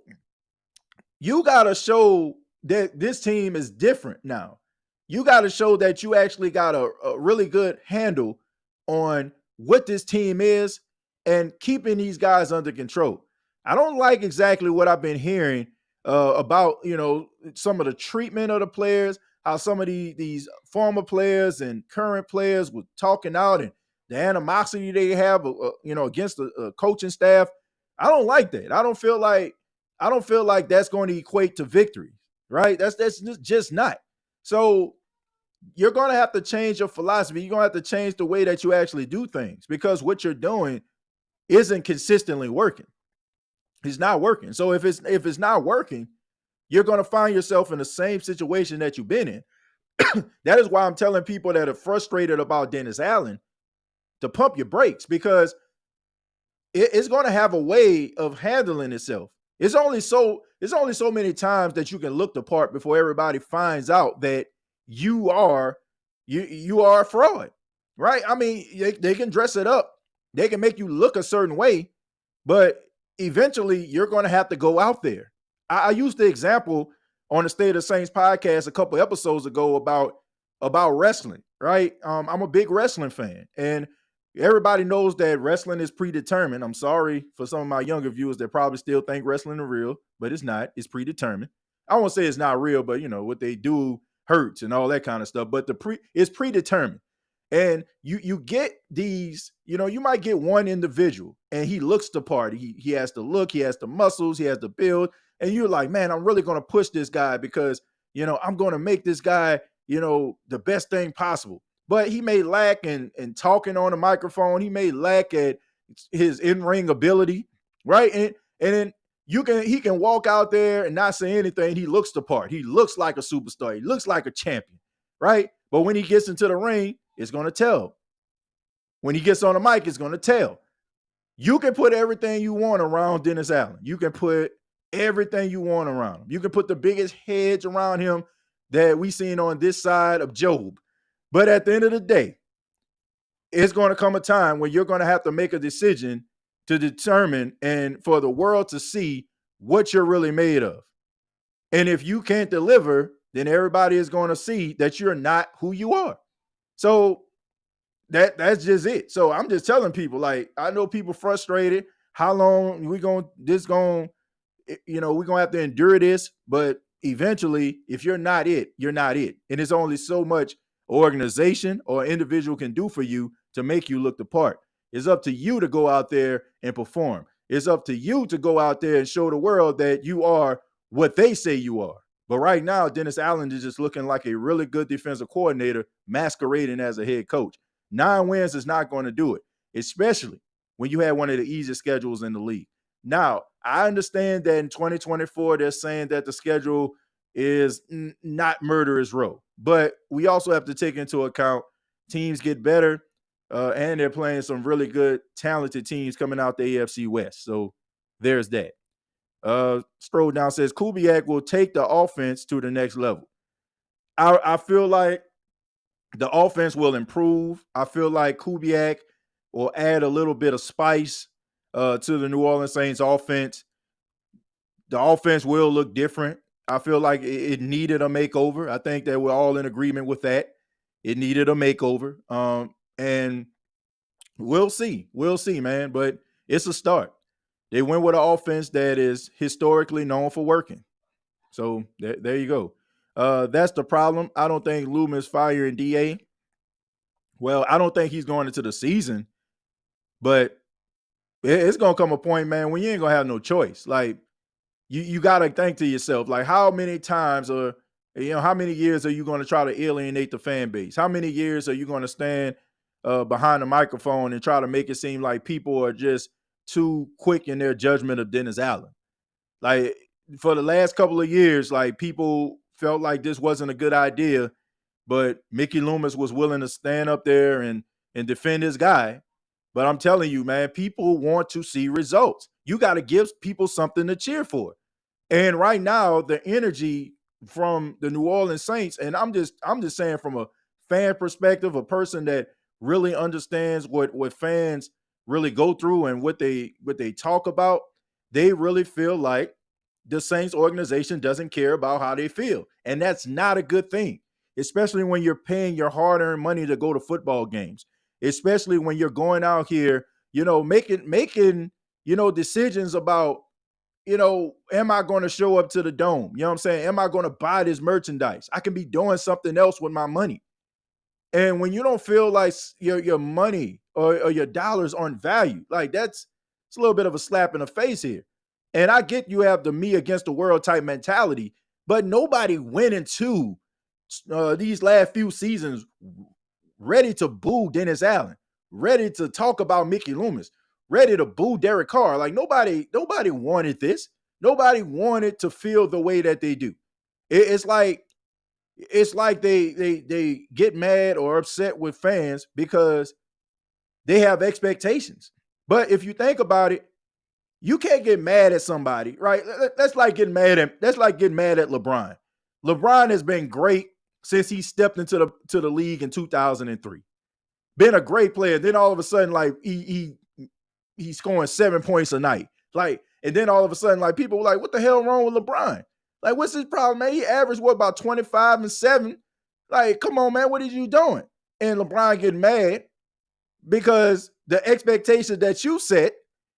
you got to show that this team is different now. You got to show that you actually got a really good handle on what this team is and keeping these guys under control. I don't like exactly what I've been hearing about, some of the treatment of the players, how some of these former players and current players were talking out and the animosity they have, against the coaching staff. I don't like that. I don't feel like that's going to equate to victory, right? That's just not. So you're going to have to change your philosophy. You're going to have to change the way that you actually do things because what you're doing isn't consistently working. It's not working. So if it's not working, you're going to find yourself in the same situation that you've been in. That is why I'm telling people that are frustrated about Dennis Allen to pump your brakes because it's going to have a way of handling itself. It's only so many times that you can look the part before everybody finds out that you are a fraud, right? I mean, they can dress it up. They can make you look a certain way, but eventually you're going to have to go out there. I used the example on the State of the Saints podcast a couple episodes ago about wrestling, right? I'm a big wrestling fan, and everybody knows that wrestling is predetermined. I'm sorry for some of my younger viewers that probably still think wrestling is real, but it's not. It's predetermined. I won't say it's not real, but what they do hurts and all that kind of stuff. But it's predetermined. And you get these, you might get one individual and he looks the part. He has the look, he has the muscles, he has the build. And you're like, man, I'm really going to push this guy because, I'm going to make this guy, the best thing possible. But he may lack in talking on a microphone. He may lack at his in-ring ability, right? And then he can walk out there and not say anything. He looks the part. He looks like a superstar. He looks like a champion, right? But when he gets into the ring, it's going to tell. When he gets on the mic, it's going to tell. You can put everything you want around Dennis Allen. You can put everything you want around him. You can put the biggest hedge around him that we seen on this side of Job. But at the end of the day, it's going to come a time when you're going to have to make a decision to determine and for the world to see what you're really made of. And if you can't deliver, then everybody is going to see that you're not who you are. So that's just it. So I'm just telling people, like, I know people frustrated. How long we're going to have to endure this, but eventually, if you're not it, you're not it. And it's only so much organization or individual can do for you to make you look the part. It's up to you to go out there and perform. It's up to you to go out there and show the world that you are what they say you are. But right now, Dennis Allen is just looking like a really good defensive coordinator masquerading as a head coach. 9 wins is not going to do it, especially when you had one of the easiest schedules in the league. Now, I understand that in 2024, they're saying that the schedule is not murderer's row. But we also have to take into account teams get better, and they're playing some really good, talented teams coming out the AFC West. So there's that. Stroll Down says Kubiak will take the offense to the next level. I feel like the offense will improve. I feel like Kubiak will add a little bit of spice to the New Orleans Saints offense. The offense will look different. I feel like it needed a makeover. I think that we're all in agreement with that. It needed a makeover. And we'll see. We'll see, man. But it's a start. They went with an offense that is historically known for working. So there you go. That's the problem. I don't think Loomis firing DA. Well, I don't think he's going into the season. But it's going to come a point, man, when you ain't going to have no choice. Like, you got to think to yourself, like, how many times or, how many years are you going to try to alienate the fan base? How many years are you going to stand behind the microphone and try to make it seem like people are just too quick in their judgment of Dennis Allen? Like, for the last couple of years, like, people felt like this wasn't a good idea, but Mickey Loomis was willing to stand up there and defend his guy. But I'm telling you, man, people want to see results. You got to give people something to cheer for. And right now, the energy from the New Orleans Saints, and I'm just saying from a fan perspective, a person that really understands what fans really go through and what they talk about, they really feel like the Saints organization doesn't care about how they feel. And that's not a good thing, especially when you're paying your hard-earned money to go to football games, especially when you're going out here, making decisions about, am I going to show up to the dome? You know what I'm saying? Am I going to buy this merchandise? I can be doing something else with my money. And when you don't feel like your money or your dollars aren't valued, like it's a little bit of a slap in the face here. And I get you have the me against the world type mentality, but nobody went into these last few seasons ready to boo Dennis Allen, ready to talk about Mickey Loomis, ready to boo Derek Carr. Like nobody wanted this. Nobody wanted to feel the way that they do. It's like they get mad or upset with fans because they have expectations. But if you think about it, you can't get mad at somebody, right? That's like getting mad at LeBron. LeBron has been great since he stepped into the league in 2003. Been a great player. Then all of a sudden, like he's scoring 7 points a night. Like, and then all of a sudden, like people were like, what the hell wrong with LeBron? Like, what's his problem, man? He averaged about 25 and 7. Like, come on, man, what are you doing? And LeBron getting mad because the expectation that you set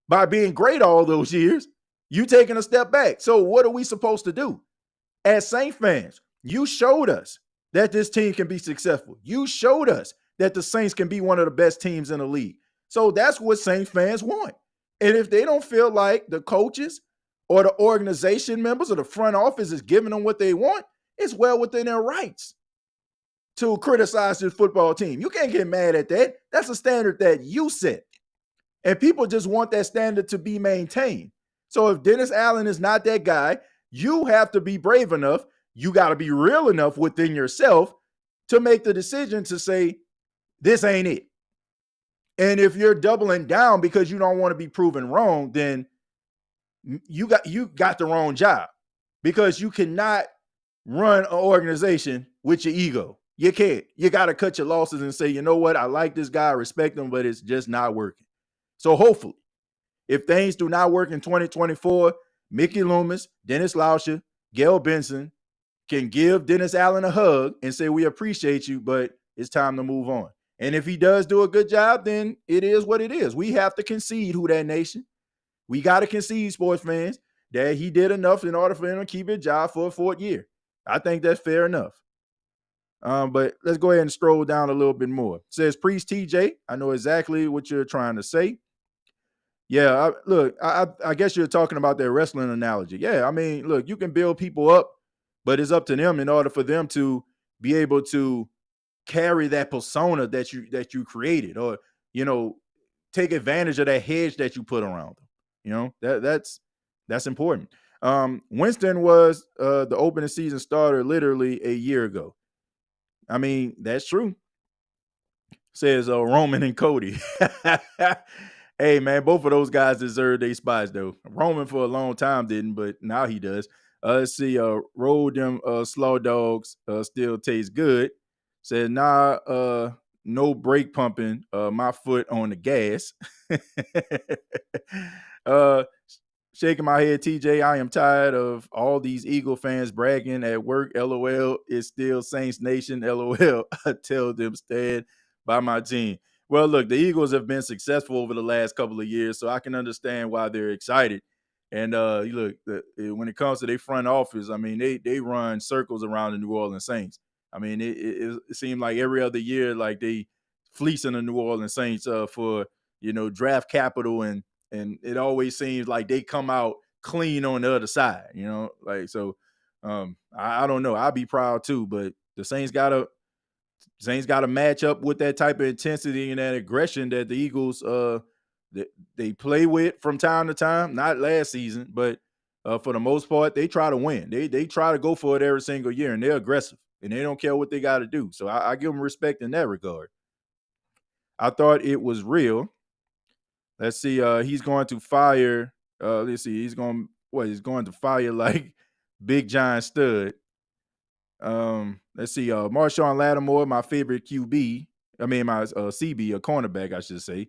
by being great all those years, you taking a step back. So what are we supposed to do? As Saint fans, you showed us that this team can be successful. You showed us that the Saints can be one of the best teams in the league. So that's what Saints fans want. And if they don't feel like the coaches or the organization members or the front office is giving them what they want, it's well within their rights to criticize this football team. You can't get mad at that. That's a standard that you set. And people just want that standard to be maintained. So if Dennis Allen is not that guy, you have to be brave enough. You got to be real enough within yourself to make the decision to say, this ain't it. And if you're doubling down because you don't want to be proven wrong, then you got the wrong job, because you cannot run an organization with your ego. You can't. You got to cut your losses and say, you know what? I like this guy, I respect him, but it's just not working. So hopefully, if things do not work in 2024, Mickey Loomis, Dennis Lauscher, Gail Benson can give Dennis Allen a hug and say, we appreciate you, but it's time to move on. And if he does do a good job, then it is what it is. We have to concede, Who Dat Nation. We got to concede, sports fans, that he did enough in order for him to keep his job for a fourth year. I think that's fair enough. But let's go ahead and stroll down a little bit more. It says, Priest TJ, I know exactly what you're trying to say. Yeah, I guess you're talking about that wrestling analogy. Yeah, I mean, look, you can build people up, but it's up to them in order for them to be able to carry that persona that you created, or, you know, take advantage of that hedge that you put around them. You know, that's important. Winston was the opening season starter literally a year ago. I mean, that's true. Says Roman and Cody. Hey, man, both of those guys deserve their spots, though. Roman for a long time didn't, but now he does. Let's see. Roll them slaw dogs still taste good. Said, nah, no brake pumping. My foot on the gas. Shaking my head, TJ, I am tired of all these Eagle fans bragging at work. LOL. It's still Saints Nation. LOL. I tell them stand by my team. Well, look, the Eagles have been successful over the last couple of years, so I can understand why they're excited. And look, when it comes to their front office, I mean, they run circles around the New Orleans Saints. I mean, it seemed like every other year, like they fleecing the New Orleans Saints for, you know, draft capital, and it always seems like they come out clean on the other side, you know, like, so I don't know. I'd be proud too, but the Saints got to match up with that type of intensity and that aggression that the Eagles they play with from time to time. Not last season, but for the most part, they try to win. They try to go for it every single year, and they're aggressive, and they don't care what they got to do. So I give them respect in that regard. I thought it was real. Let's see. He's going to fire. Let's see. He's going to fire like Big Giant Stud. Let's see. Marshawn Lattimore, my favorite QB. I mean, my CB, a cornerback, I should say.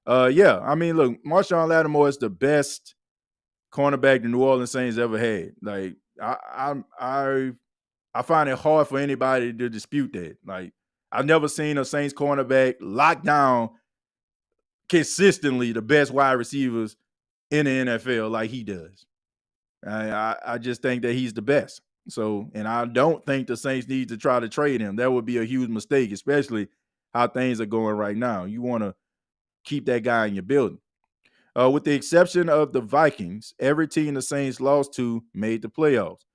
Yeah. I mean, look, Marshawn Lattimore is the best cornerback the New Orleans Saints ever had. Like, I find it hard for anybody to dispute that. Like, I've never seen a Saints cornerback lock down consistently the best wide receivers in the NFL like he does. I just think that he's the best. So, and I don't think the Saints need to try to trade him. That would be a huge mistake, especially how things are going right now. You want to keep that guy in your building. With the exception of the Vikings, every team the Saints lost to made the playoffs.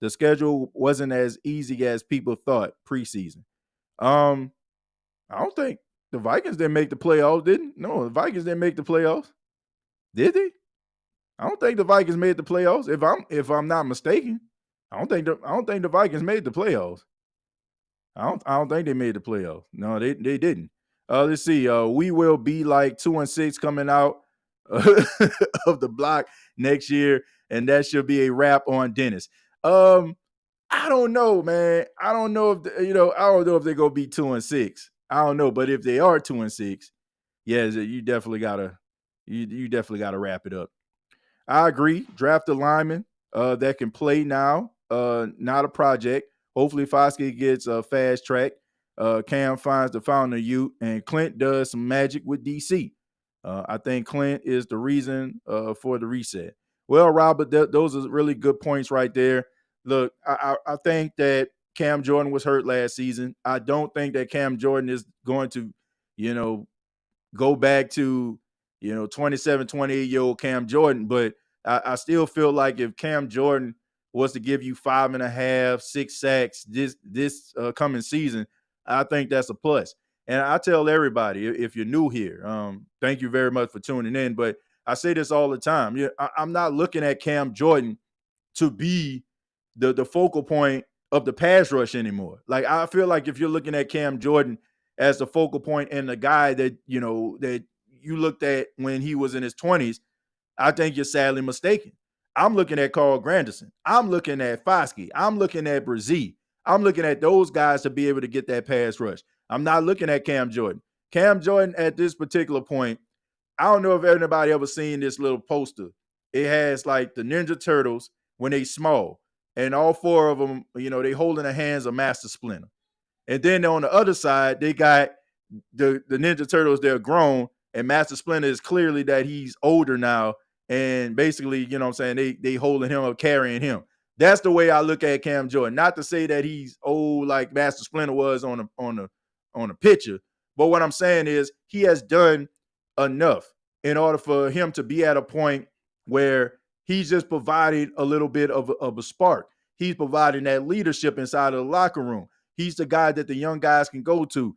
The schedule wasn't as easy as people thought preseason. I don't think the Vikings didn't make the playoffs, didn't? No, the Vikings didn't make the playoffs. Did they? I don't think the Vikings made the playoffs. If I'm not mistaken, I don't think the Vikings made the playoffs. I don't think they made the playoffs. No, they didn't. Let's see. We will be like 2-6 coming out of the block next year, and that should be a wrap on Dennis. I don't know, man. I don't know if I don't know if they're gonna be 2-6. I don't know, but if they are 2-6, yeah, you definitely gotta wrap it up. I agree. Draft a lineman that can play now, not a project. Hopefully Foskey gets a fast track. Cam finds the fountain of youth, and Clint does some magic with DC. I think Clint is the reason for the reset. Well, Robert, those are really good points right there. Look, I think that Cam Jordan was hurt last season. I don't think that Cam Jordan is going to, go back to, 27, 28-year-old Cam Jordan. But I still feel like if Cam Jordan was to give you 5.5, 6 sacks this coming season, I think that's a plus. And I tell everybody, if you're new here, thank you very much for tuning in. But I say this all the time. I'm not looking at Cam Jordan to be the focal point of the pass rush anymore. Like, I feel like if you're looking at Cam Jordan as the focal point and the guy that, that you looked at when he was in his 20s, I think you're sadly mistaken. I'm looking at Carl Granderson. I'm looking at Foskey. I'm looking at Brzee. I'm looking at those guys to be able to get that pass rush. I'm not looking at Cam Jordan. Cam Jordan at this particular point, I don't know if anybody ever seen this little poster. It has like the Ninja Turtles when they small, and all four of them, they holding the hands of Master Splinter. And then on the other side, they got the Ninja Turtles. They're grown, and Master Splinter is clearly that he's older now, and basically, you know what I'm saying, they holding him up, carrying him. That's the way I look at Cam Jordan. Not to say that he's old like Master Splinter was on a picture, but what I'm saying is he has done enough in order for him to be at a point where he's just provided a little bit of a spark. He's providing that leadership inside of the locker room. He's the guy that the young guys can go to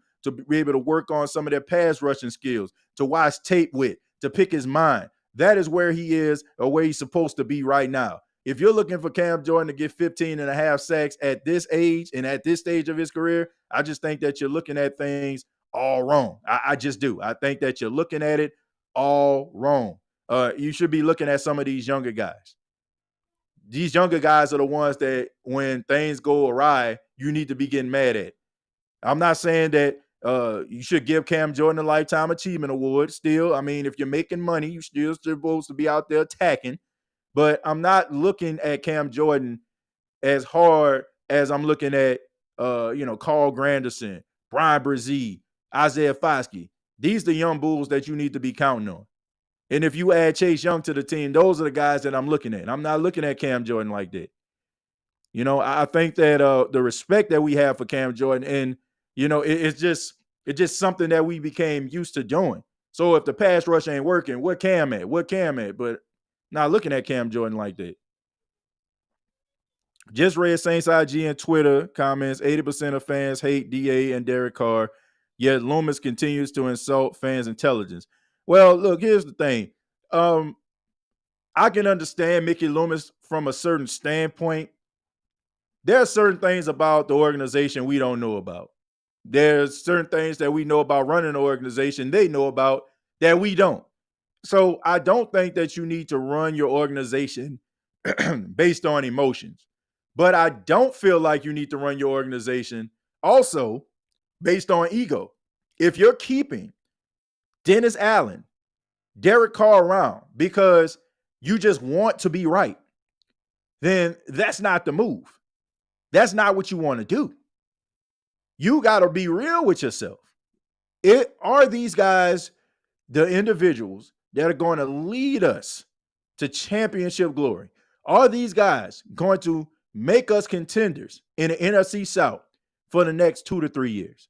be able to work on some of their pass rushing skills, to watch tape with, to pick his mind. That is where he is, or where he's supposed to be right now. If you're looking for Cam Jordan to get 15 and a half sacks at this age and at this stage of his career, I just think that you're looking at things all wrong. I just do. I think that you're looking at it all wrong. You should be looking at some of these younger guys. These younger guys are the ones that when things go awry, you need to be getting mad at. I'm not saying that you should give Cam Jordan a Lifetime Achievement Award. Still, I mean, if you're making money, you're still supposed to be out there attacking. But I'm not looking at Cam Jordan as hard as I'm looking at, Carl Granderson, Brian Brzee, Isaiah Foskey. These are the young bulls that you need to be counting on. And if you add Chase Young to the team, those are the guys that I'm looking at. I'm not looking at Cam Jordan like that. I think that the respect that we have for Cam Jordan, and, it's just something that we became used to doing. So if the pass rush ain't working, what Cam at? But not looking at Cam Jordan like that. Just read Saints IG and Twitter comments. 80% of fans hate DA and Derek Carr, yet Loomis continues to insult fans' intelligence. Well, look, here's the thing. I can understand Mickey Loomis from a certain standpoint. There are certain things about the organization we don't know about. There's certain things that we know about running the organization they know about that we don't. So I don't think that you need to run your organization based on emotions. But I don't feel like you need to run your organization also based on ego. If you're keeping Dennis Allen, Derek Carr around because you just want to be right, then that's not the move. That's not what you want to do. You got to be real with yourself. Are these guys the individuals that are going to lead us to championship glory? Are these guys going to make us contenders in the NFC South for the next 2 to 3 years?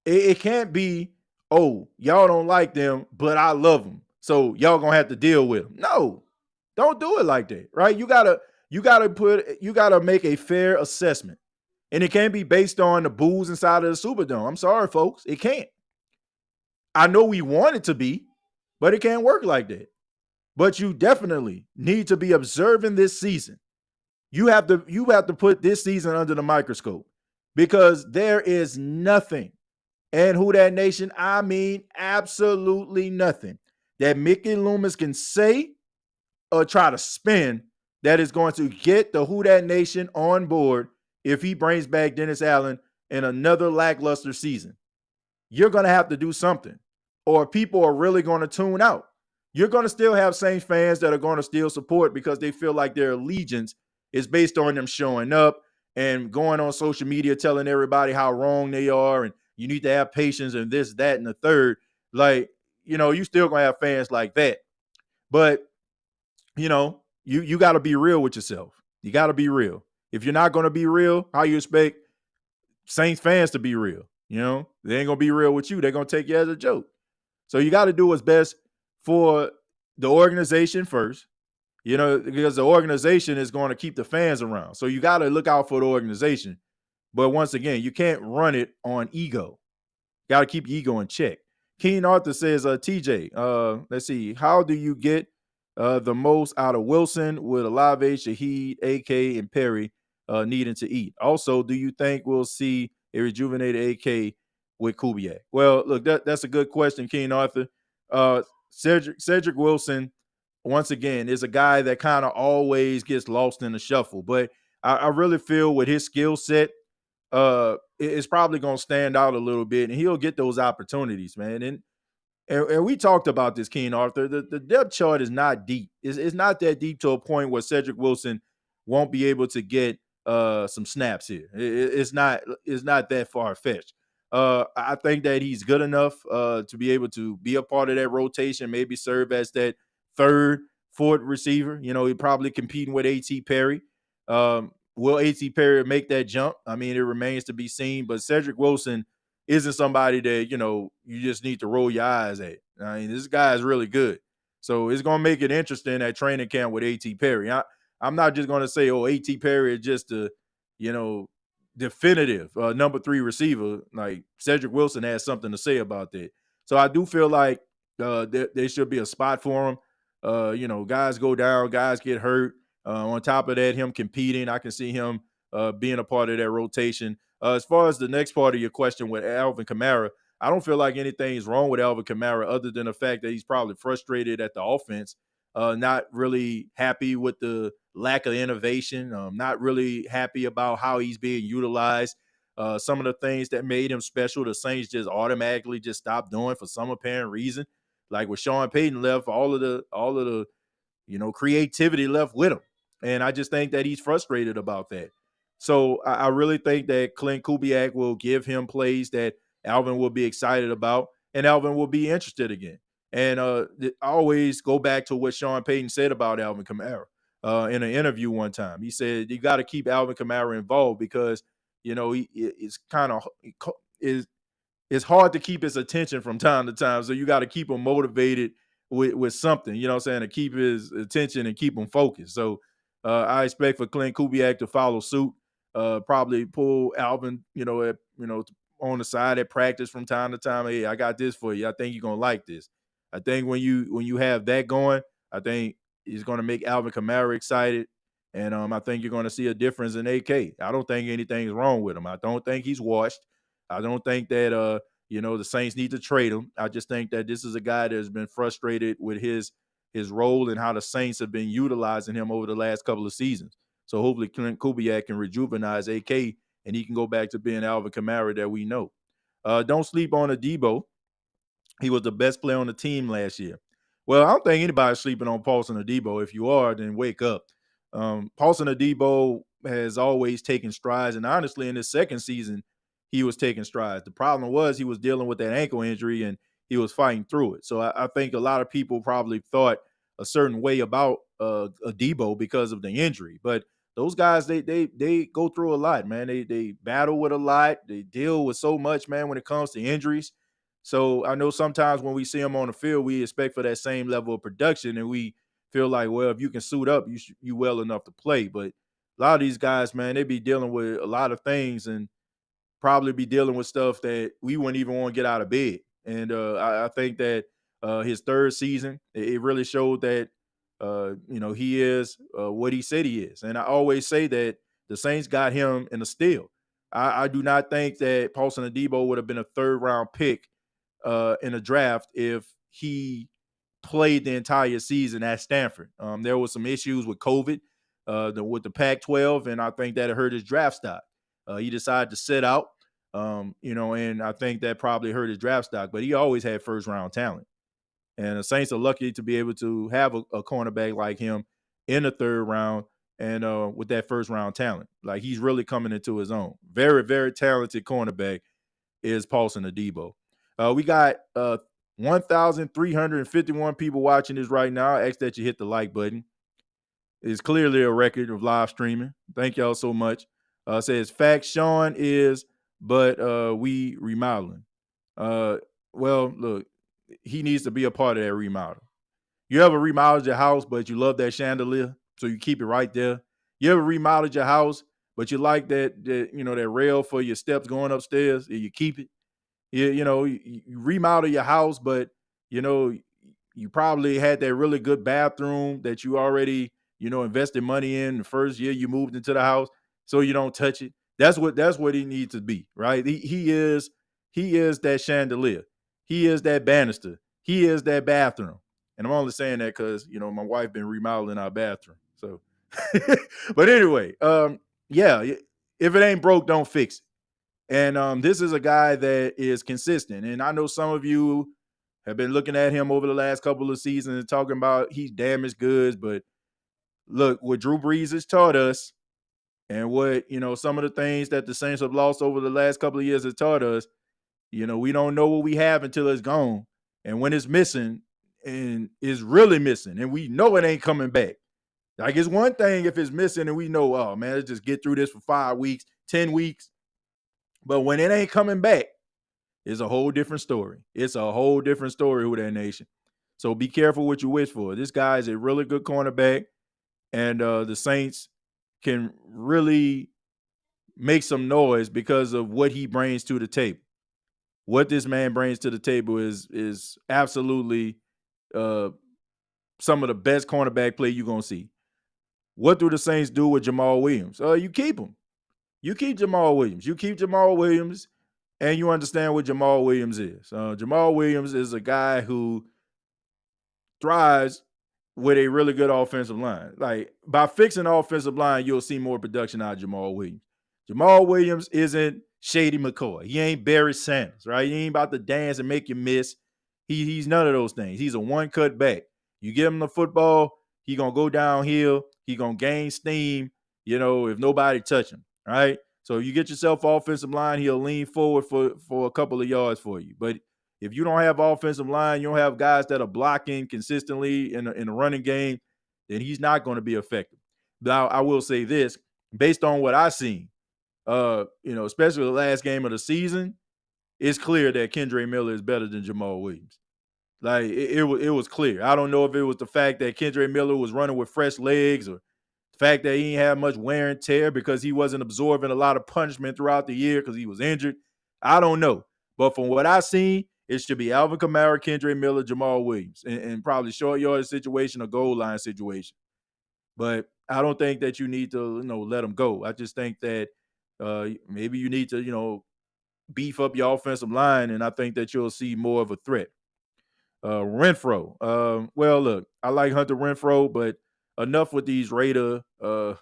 It can't be, oh, y'all don't like them, but I love them, so y'all gonna have to deal with them. No, don't do it like that, right? You gotta make a fair assessment, and it can't be based on the boos inside of the Superdome. I'm sorry, folks, it can't. I know we want it to be, but it can't work like that. But you definitely need to be observing this season. You have to put this season under the microscope, because there is nothing, and Who Dat Nation, I mean absolutely nothing, that Mickey Loomis can say or try to spin that is going to get the Who Dat Nation on board if he brings back Dennis Allen in another lackluster season. You're going to have to do something, or people are really going to tune out. You're going to still have Saints fans that are going to still support because they feel like their allegiance is based on them showing up and going on social media telling everybody how wrong they are and you need to have patience and this, that, and the third. Like, you still going to have fans like that. But, you got to be real with yourself. You got to be real. If you're not going to be real, how you expect Saints fans to be real? They ain't going to be real with you. They're going to take you as a joke. So you got to do what's best for the organization first, because the organization is going to keep the fans around. So you got to look out for the organization. But once again, you can't run it on ego. Got to keep your ego in check. Keen Arthur says, TJ, let's see. How do you get the most out of Wilson with Olave, Shaheed, AK, and Perry needing to eat? Also, do you think we'll see a rejuvenated AK with Kubiak? Well, look, that's a good question, Keen Arthur. Cedric Wilson, once again, is a guy that kind of always gets lost in the shuffle. But I really feel with his skill set, it's probably going to stand out a little bit, and he'll get those opportunities, man. And we talked about this, Keen Arthur. The depth chart is not deep. It's not that deep to a point where Cedric Wilson won't be able to get some snaps here. It's not that far fetched. I think that he's good enough to be able to be a part of that rotation, maybe serve as that third, fourth receiver. You know, he's probably competing with A.T. Perry. Will A.T. Perry make that jump? I mean, it remains to be seen. But Cedric Wilson isn't somebody that, you know, you just need to roll your eyes at. I mean, this guy is really good. So it's going to make it interesting at training camp with A.T. Perry. I'm not just going to say, oh, A.T. Perry is just a, you know, definitive number 3 receiver. Like Cedric Wilson has something to say about that. So I do feel like there should be a spot for him. You know, guys go down, guys get hurt. On top of that, him competing, I can see him being a part of that rotation. As far as the next part of your question with Alvin Kamara, I don't feel like anything is wrong with Alvin Kamara other than the fact that he's probably frustrated at the offense, not really happy with the lack of innovation, not really happy about how he's being utilized. Some of the things that made him special, the Saints just automatically just stopped doing for some apparent reason. Like with Sean Payton left, all of the you know, creativity left with him. And I just think that he's frustrated about that. So I really think that Clint Kubiak will give him plays that Alvin will be excited about, and Alvin will be interested again. And I always go back to what Sean Payton said about Alvin Kamara in an interview one time. He said, you got to keep Alvin Kamara involved because, you know, it's hard to keep his attention from time to time. So you got to keep him motivated with something, you know what I'm saying, to keep his attention and keep him focused. So I expect for Clint Kubiak to follow suit, probably pull Alvin, on the side at practice from time to time. Hey, I got this for you. I think you're going to like this. I think when you have that going, I think it's going to make Alvin Kamara excited. And I think you're going to see a difference in AK. I don't think anything's wrong with him. I don't think he's washed. I don't think that, the Saints need to trade him. I just think that this is a guy that has been frustrated with his role and how the Saints have been utilizing him over the last couple of seasons. So hopefully Clint Kubiak can rejuvenize AK and he can go back to being Alvin Kamara that we know. Don't sleep on Adebo. He was the best player on the team last year. Well, I don't think anybody's sleeping on Paulson Adebo. If you are, then wake up. Paulson Adebo has always taken strides, and honestly, in his second season, he was taking strides. The problem was he was dealing with that ankle injury, and he was fighting through it. So I think a lot of people probably thought a certain way about Adebo because of the injury. But those guys, they go through a lot, man. They battle with a lot. They deal with so much, man, when it comes to injuries. So I know sometimes when we see them on the field, we expect for that same level of production, and we feel like, well, if you can suit up, you well enough to play. But a lot of these guys, man, they be dealing with a lot of things and probably be dealing with stuff that we wouldn't even want to get out of bed. And I think that his third season, it really showed that, he is what he said he is. And I always say that the Saints got him in a steal. I do not think that Paulson Adebo would have been a third-round pick in a draft if he played the entire season at Stanford. There was some issues with COVID, with the Pac-12, and I think that it hurt his draft stock. He decided to sit out, and I think that probably hurt his draft stock. But he always had first-round talent. And the Saints are lucky to be able to have a cornerback like him in the third round and with that first-round talent. Like, he's really coming into his own. Very, very talented cornerback is Paulson Adebo. We got 1,351 people watching this right now. I ask that you hit the like button. It's clearly a record of live streaming. Thank y'all so much. Says, fact, Sean is, but we remodeling. Well, look, he needs to be a part of that remodel. You ever remodeled your house, but you love that chandelier, so you keep it right there? You ever remodeled your house, but you like that rail for your steps going upstairs, and you keep it? You remodel your house, but, you probably had that really good bathroom that you already, invested money in the first year you moved into the house, so you don't touch it. That's what he needs to be, right? He is that chandelier. He is that banister. He is that bathroom. And I'm only saying that because, my wife been remodeling our bathroom. So, but anyway, yeah, if it ain't broke, don't fix it. And this is a guy that is consistent. And I know some of you have been looking at him over the last couple of seasons and talking about he's damaged goods. But look, what Drew Brees has taught us and what, some of the things that the Saints have lost over the last couple of years has taught us, we don't know what we have until it's gone. And when it's missing and is really missing and we know it ain't coming back. Like, it's one thing if it's missing and we know, oh, man, let's just get through this for 5 weeks, 10 weeks. But when it ain't coming back, it's a whole different story. It's a whole different story with that nation. So be careful what you wish for. This guy is a really good cornerback, and the Saints can really make some noise because of what he brings to the table. What this man brings to the table is absolutely some of the best cornerback play you're going to see. What do the Saints do with Jamal Williams? You keep him. You keep Jamal Williams. You keep Jamal Williams, and you understand what Jamal Williams is. Jamal Williams is a guy who thrives with a really good offensive line. Like, by fixing the offensive line, you'll see more production out of Jamal Williams. Jamal Williams isn't Shady McCoy. He ain't Barry Sanders, right? He ain't about to dance and make you miss. He's none of those things. He's a one-cut back. You give him the football, he going to go downhill. He going to gain steam, if nobody touch him, right? So if you get yourself offensive line, he'll lean forward for a couple of yards for you. But if you don't have offensive line, you don't have guys that are blocking consistently in the running game, then he's not going to be effective. Now, I will say this, based on what I've seen, especially the last game of the season, it's clear that Kendre Miller is better than Jamal Williams. Like, it was clear. I don't know if it was the fact that Kendre Miller was running with fresh legs or the fact that he didn't have much wear and tear because he wasn't absorbing a lot of punishment throughout the year because he was injured. I don't know. But from what I've seen, it should be Alvin Kamara, Kendre Miller, Jamal Williams, and probably short yardage situation or goal line situation. But I don't think that you need to, let them go. I just think that maybe you need to, beef up your offensive line, and I think that you'll see more of a threat. Renfro. Well, look, I like Hunter Renfro, but enough with these Raider,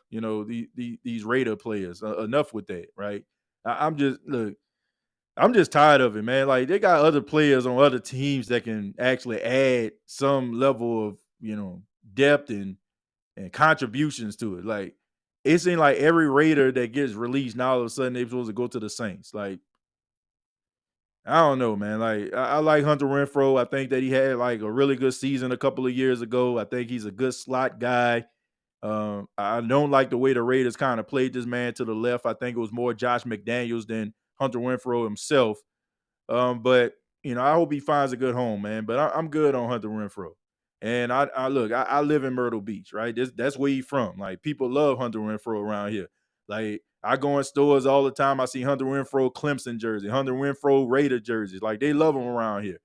these Raider players. Enough with that, right? I'm just tired of it, man. Like, they got other players on other teams that can actually add some level of, depth and contributions to it. Like, it seems like every Raider that gets released, now all of a sudden they're supposed to go to the Saints. Like, I don't know, man. Like, I like Hunter Renfro. I think that he had like a really good season a couple of years ago. I think he's a good slot guy. I don't like the way the Raiders kind of played this man to the left. I think it was more Josh McDaniels than Hunter Renfro himself. But I hope he finds a good home, man. But I'm good on Hunter Renfro. And I live in Myrtle Beach, right? That's where he's from. Like, people love Hunter Renfro around here. Like, I go in stores all the time. I see Hunter Renfro Clemson jersey, Hunter Renfro Raider jerseys. Like, they love him around here.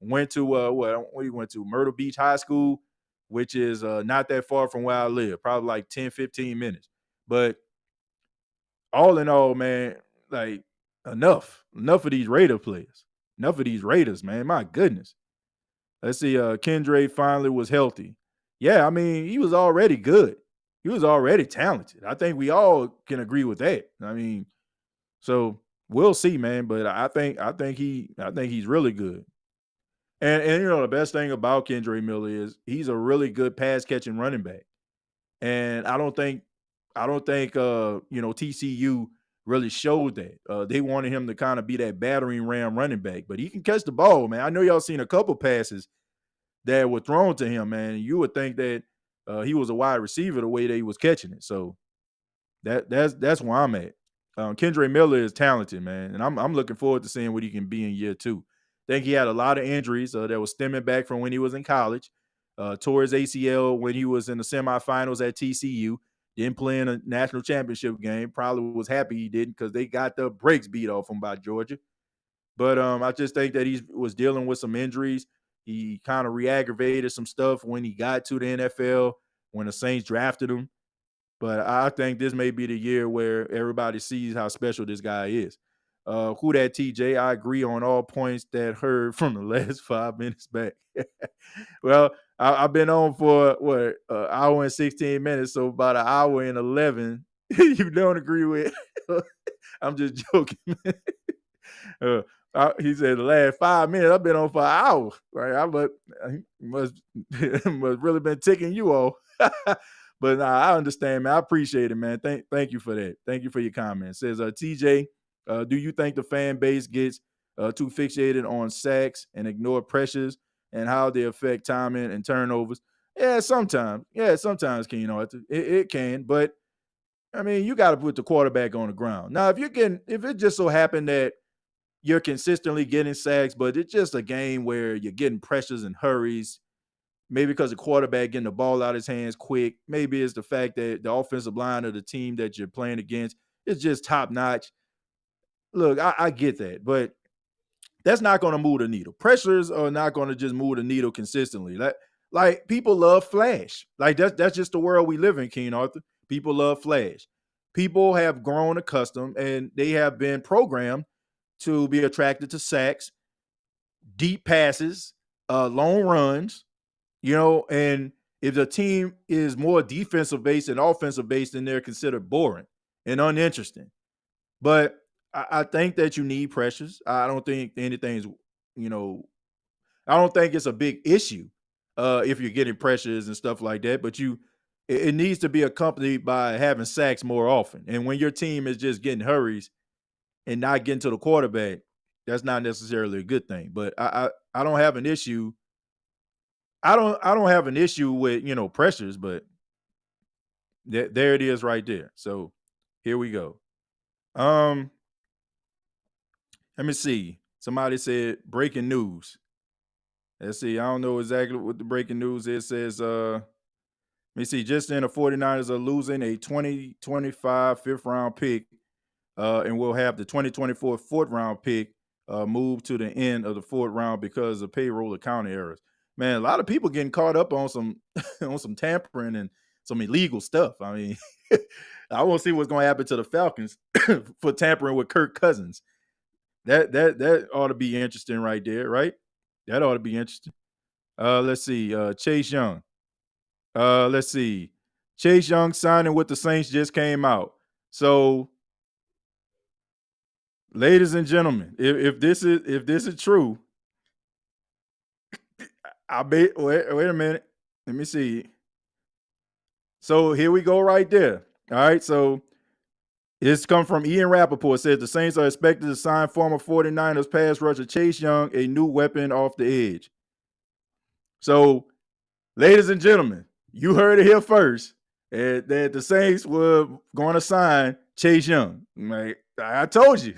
Went to what he went to? Myrtle Beach High School, which is not that far from where I live, probably like 10, 15 minutes. But all in all, man, like, enough of these Raider players. Enough of these Raiders, man. My goodness. Let's see. Kendre finally was healthy. Yeah, I mean, he was already good. He was already talented. I think we all can agree with that. I mean, so we'll see, man. But I think he's really good. And the best thing about Kendre Miller is he's a really good pass catching running back. And I don't think TCU really showed that. They wanted him to kind of be that battering ram running back, but he can catch the ball, man. I know y'all seen a couple passes that were thrown to him, man. You would think that he was a wide receiver the way that he was catching it. So that's where I'm at. Kendre Miller is talented, man, and I'm looking forward to seeing what he can be in year 2. I think he had a lot of injuries that was stemming back from when he was in college. Tore his ACL when he was in the semifinals at TCU. Didn't play in a national championship game. Probably was happy he didn't because they got the brakes beat off him by Georgia. But I just think that he was dealing with some injuries. He kind of re-aggravated some stuff when he got to the NFL, when the Saints drafted him. But I think this may be the year where everybody sees how special this guy is. Who that, TJ? I agree on all points that heard from the last 5 minutes back. Well, I've been on for, an hour and 16 minutes, so about an hour and 11 you don't agree with. I'm just joking. uh, he said the last 5 minutes I've been on for an hour. Right? He must really been ticking you off. But nah, I understand, man. I appreciate it, man. Thank you for that. Thank you for your comment. It says TJ, do you think the fan base gets too fixated on sacks and ignore pressures and how they affect timing and turnovers? Yeah, sometimes. Yeah, sometimes, King Arthur. It can, but I mean, you got to put the quarterback on the ground. Now, if it just so happened that you're consistently getting sacks, but it's just a game where you're getting pressures and hurries, maybe because the quarterback getting the ball out of his hands quick. Maybe it's the fact that the offensive line of the team that you're playing against is just top notch. Look, I get that, but that's not going to move the needle. Pressures are not going to just move the needle consistently. Like people love flash. Like that's just the world we live in, King Arthur. People love flash. People have grown accustomed and they have been programmed to be attracted to sacks, deep passes, long runs, and if the team is more defensive based and offensive based, then they're considered boring and uninteresting. But I think that you need pressures. I don't think anything's, I don't think it's a big issue if you're getting pressures and stuff like that. But it needs to be accompanied by having sacks more often. And when your team is just getting hurries and not getting to the quarterback, that's not necessarily a good thing. But I don't have an issue. I don't have an issue with pressures, but there it is right there. So here we go. Let me see. Somebody said breaking news. Let's see. I don't know exactly what the breaking news is. It says, let me see. Just in, the 49ers are losing a 2025 fifth round pick, and we'll have the 2024 fourth round pick moved to the end of the fourth round because of payroll accounting errors. Man, a lot of people getting caught up on some on some tampering and some illegal stuff. I mean, I want to see what's going to happen to the Falcons for tampering with Kirk Cousins. That ought to be interesting right there, right? That ought to be interesting. Let's see. Chase Young. Let's see. Chase Young signing with the Saints just came out. So, ladies and gentlemen, if this is true, I bet. Wait a minute. Let me see. So here we go, right there. All right. So it's come from Ian Rappaport. It says the Saints are expected to sign former 49ers pass rusher Chase Young a new weapon off the edge. So, ladies and gentlemen, you heard it here first that the Saints were going to sign Chase Young. Like I told you,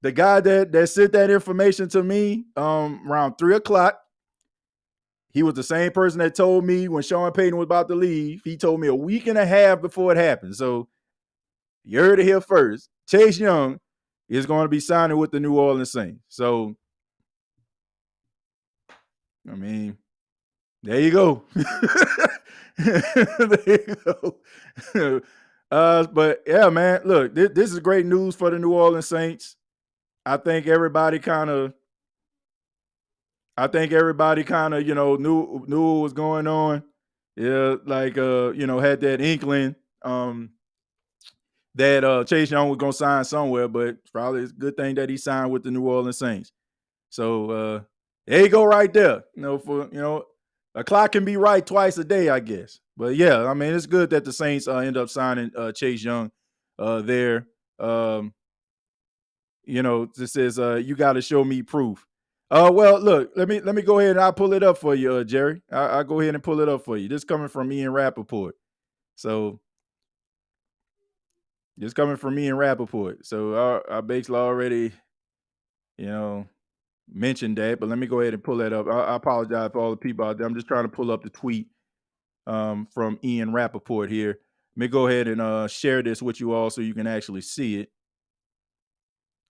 the guy that sent that information to me around 3:00. He was the same person that told me when Sean Payton was about to leave. He told me a week and a half before it happened. So you heard it here first. Chase Young is going to be signing with the New Orleans Saints. So, I mean, there you go. There you go. But yeah, man, look, this is great news for the New Orleans Saints. I think everybody kind of knew what was going on. Yeah, like had that inkling that Chase Young was gonna sign somewhere, but probably it's a good thing that he signed with the New Orleans Saints. So there you go, right there. A clock can be right twice a day, I guess. But yeah, I mean, it's good that the Saints end up signing Chase Young there. This says you got to show me proof. Well, look, let me go ahead and I'll pull it up for you, Jerry. I'll go ahead and pull it up for you. This coming from Ian Rappaport. So this coming from Ian Rappaport. So I basically already, mentioned that, but let me go ahead and pull that up. I apologize for all the people out there. I'm just trying to pull up the tweet from Ian Rappaport here. Let me go ahead and share this with you all so you can actually see it.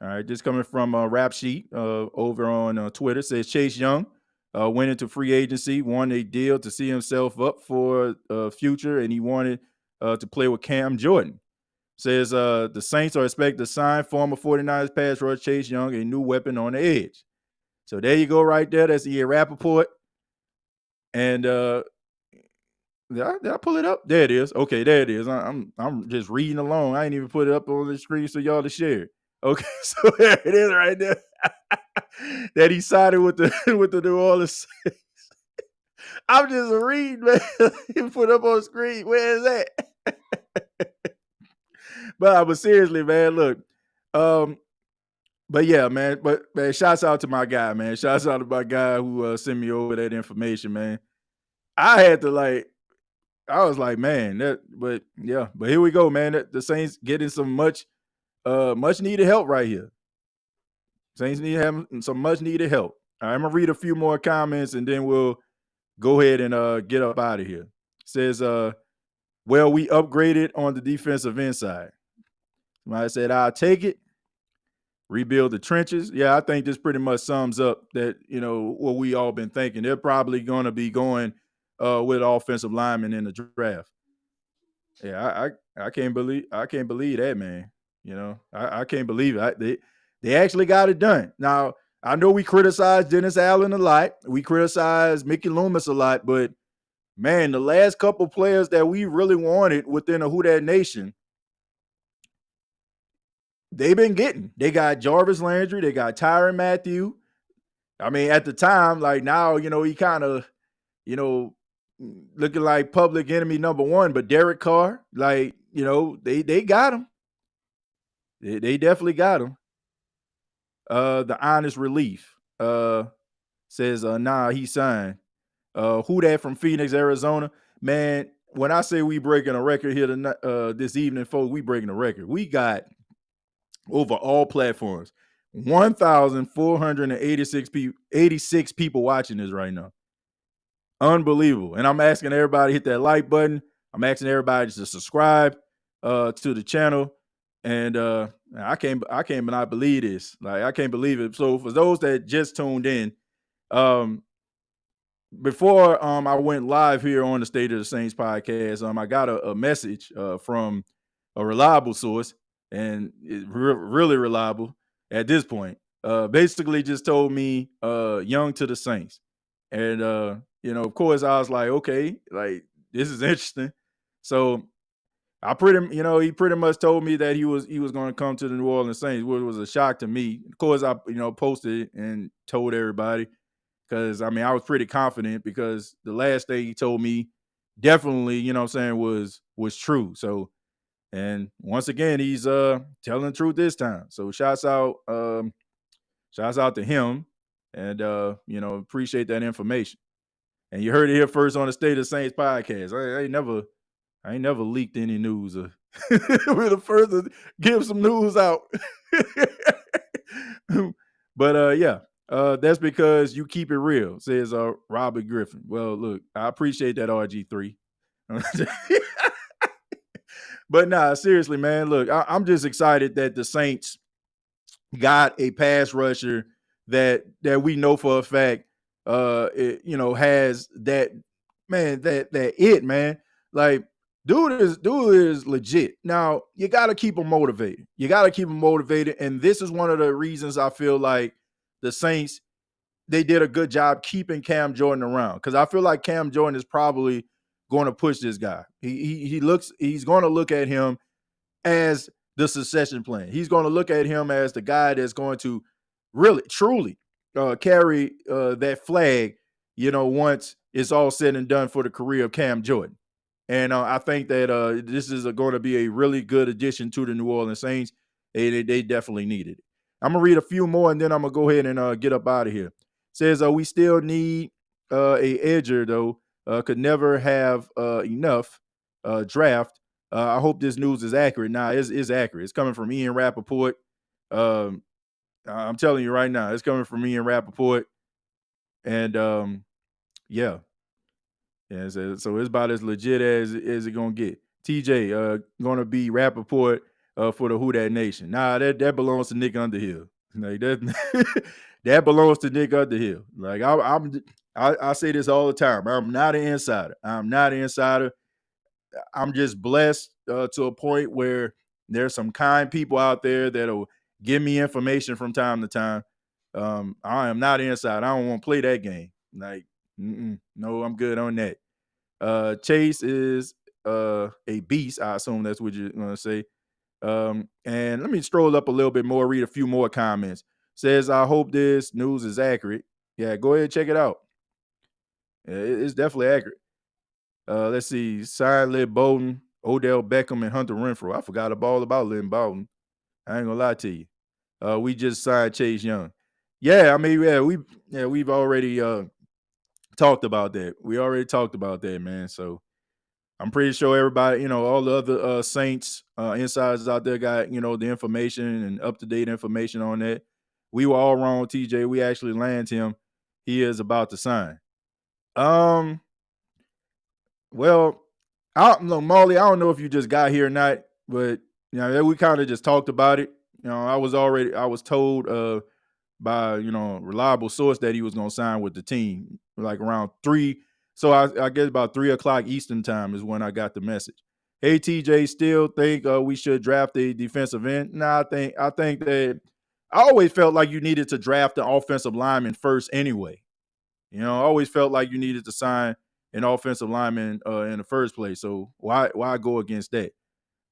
All right, this coming from Rap Sheet over on Twitter. Says Chase Young went into free agency, won a deal to see himself up for future, and he wanted to play with Cam Jordan. Says the Saints are expected to sign former 49ers pass rusher Chase Young a new weapon on the edge. So there you go right there. That's Ian Rappaport. And Did I pull it up? There it is. Okay, there it is. I'm just reading along. I ain't even put it up on the screen so y'all to share. Okay, so there it is right there. That he sided with the with the New Orleans. I'm just reading, man. He put up on the screen. Where is that? But seriously, man, look. But yeah, man. But man, shouts out to my guy, man. Shouts out to my guy who sent me over that information, man. I had to I was like, man, but here we go, man. The Saints getting some much needed help right here. Saints need having some much needed help. All right, I'm gonna read a few more comments and then we'll go ahead and get up out of here. It says, well, we upgraded on the defensive inside. Somebody said, I'll take it. Rebuild the trenches. Yeah, I think this pretty much sums up that, what we all been thinking. They're probably going to be going with offensive linemen in the draft. Yeah, I can't believe that, man. I can't believe it. They actually got it done. Now, I know we criticize Dennis Allen a lot. We criticize Mickey Loomis a lot, but man, the last couple players that we really wanted within the Who Dat Nation, they've been getting. They got Jarvis Landry. They got Tyrann Mathieu. I mean, at the time, now, he kind of, looking like public enemy number one. But Derek Carr, they got him. They definitely got him. The Honest Relief says, nah, he signed. Who that from Phoenix, Arizona? Man, when I say we breaking a record here tonight, this evening, folks, we breaking a record. We got over all platforms 1,486 people watching this right now. Unbelievable. And I'm asking everybody to hit that like button. I'm asking everybody to subscribe to the channel. And I can't not believe this. I can't believe it. So for those that just tuned in, before I went live here on the State of the Saints podcast, I got a message from a reliable source, and it's really reliable at this point. Basically just told me young to the Saints. And of course I was like, okay, this is interesting. So he pretty much told me that he was going to come to the New Orleans Saints, which was a shock to me. Of course, I posted it and told everybody because I was pretty confident because the last thing he told me definitely, was true. So, and once again, he's telling the truth this time. So, shouts out to him, and appreciate that information. And you heard it here first on the State of the Saints podcast. I ain't never leaked any news. We're the first to give some news out. But that's because you keep it real, says Robert Griffin. Well, look, I appreciate that, RG3. But nah, seriously, man, look, I'm just excited that the Saints got a pass rusher that we know for a fact has that, man, man. Dude is legit. Now, you got to keep him motivated. And this is one of the reasons I feel like the Saints, they did a good job keeping Cam Jordan around. Because I feel like Cam Jordan is probably going to push this guy. He's going to look at him as the succession plan. He's going to look at him as the guy that's going to really, truly carry that flag, once it's all said and done for the career of Cam Jordan. And I think that this is going to be a really good addition to the New Orleans Saints. They definitely need it. I'm going to read a few more, and then I'm going to go ahead and get up out of here. It says, we still need a edger, though. Could never have enough draft. I hope this news is accurate. Nah, it's accurate. It's coming from Ian Rappaport. I'm telling you right now, it's coming from Ian Rappaport. And, yeah. Yeah, so it's about as legit as it gonna get. TJ gonna be Rappaport for the Who Dat Nation. Nah, that belongs to Nick Underhill. That belongs to Nick Underhill. I say this all the time. I'm not an insider. I'm just blessed to a point where there's some kind people out there that'll give me information from time to time. I am not an insider. I don't want to play that game. No, I'm good on that. Chase is a beast. I assume that's what you're going to say. And let me stroll up a little bit more, read a few more comments. Says, I hope this news is accurate. Yeah, go ahead and check it out. It's definitely accurate. Let's see. Sign Lynn Bowden, Odell Beckham, and Hunter Renfrow. I forgot all about Lynn Bowden. I ain't gonna lie to you. We just signed Chase Young. Yeah, I mean, we've already talked about that. We already talked about that, man. So I'm pretty sure everybody, all the other Saints insiders out there got, the information and up-to-date information on that. We were all wrong, TJ. We actually landed him. He is about to sign. Well, I don't know, Molly, I don't know if you just got here or not, but we kind of just talked about it. I was told by a reliable source that he was going to sign with the team like around 3. So I guess about 3:00 Eastern time is when I got the message. Hey, TJ, still think we should draft a defensive end? Nah, I think that I always felt like you needed to draft an offensive lineman first anyway. I always felt like you needed to sign an offensive lineman in the first place. So why go against that?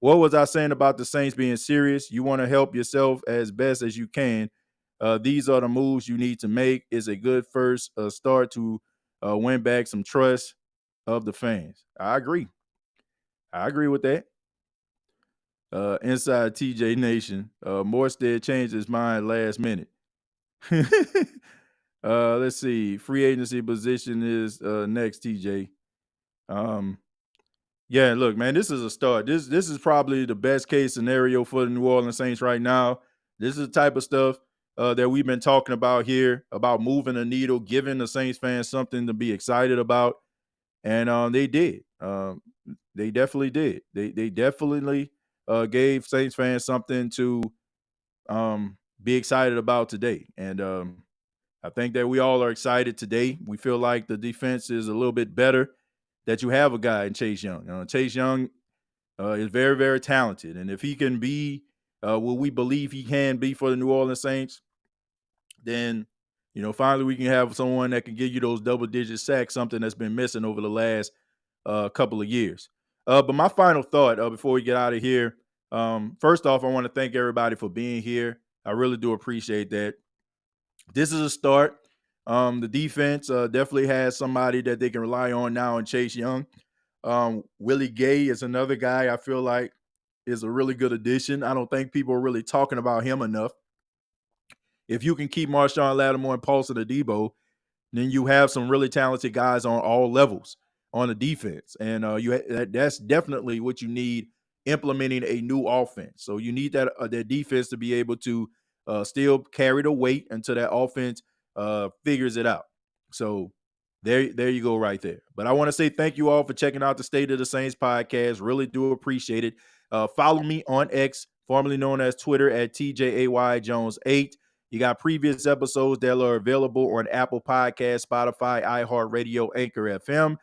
What was I saying about the Saints being serious? You want to help yourself as best as you can. These are the moves you need to make. It's a good first start to win back some trust of the fans. I agree with that. Inside TJ Nation, Morstead changed his mind last minute. Let's see. Free agency position is next, TJ. Yeah, look, man, this is a start. This is probably the best case scenario for the New Orleans Saints right now. This is the type of stuff that we've been talking about here, about moving the needle, giving the Saints fans something to be excited about. And they did. They definitely did. They definitely gave Saints fans something to be excited about today. And I think that we all are excited today. We feel like the defense is a little bit better, that you have a guy in Chase Young. Chase Young is very, very talented. And if he can be what we believe he can be for the New Orleans Saints, then, finally we can have someone that can give you those double-digit sacks, something that's been missing over the last couple of years. But my final thought before we get out of here, first off, I want to thank everybody for being here. I really do appreciate that. This is a start. The defense definitely has somebody that they can rely on now in Chase Young. Willie Gay is another guy I feel like is a really good addition. I don't think people are really talking about him enough. If you can keep Marshawn Lattimore and Paulson Adebo, then you have some really talented guys on all levels on the defense. And that's definitely what you need implementing a new offense. So you need that defense to be able to still carry the weight until that offense figures it out. So there you go right there. But I want to say thank you all for checking out the State of the Saints podcast. Really do appreciate it. Follow me on X, formerly known as Twitter, at TJAYJones8. You got previous episodes that are available on Apple Podcasts, Spotify, iHeartRadio, Anchor FM.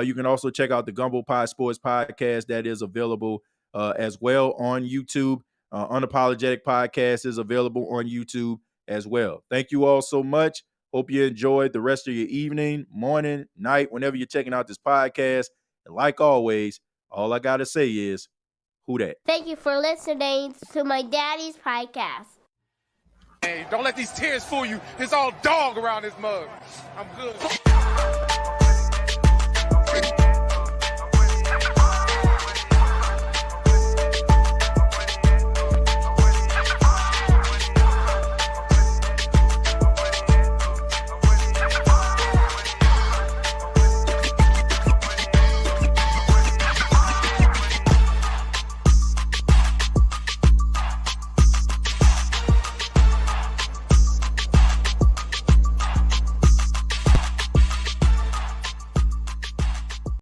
You can also check out the Gumbo Pie Sports podcast that is available as well on YouTube. Unapologetic Podcast is available on YouTube as well. Thank you all so much. Hope you enjoyed the rest of your evening, morning, night, whenever you're checking out this podcast. And like always, all I got to say is, who dat? Thank you for listening to my daddy's podcast. Hey, don't let these tears fool you. There's all dog around this mug. I'm good.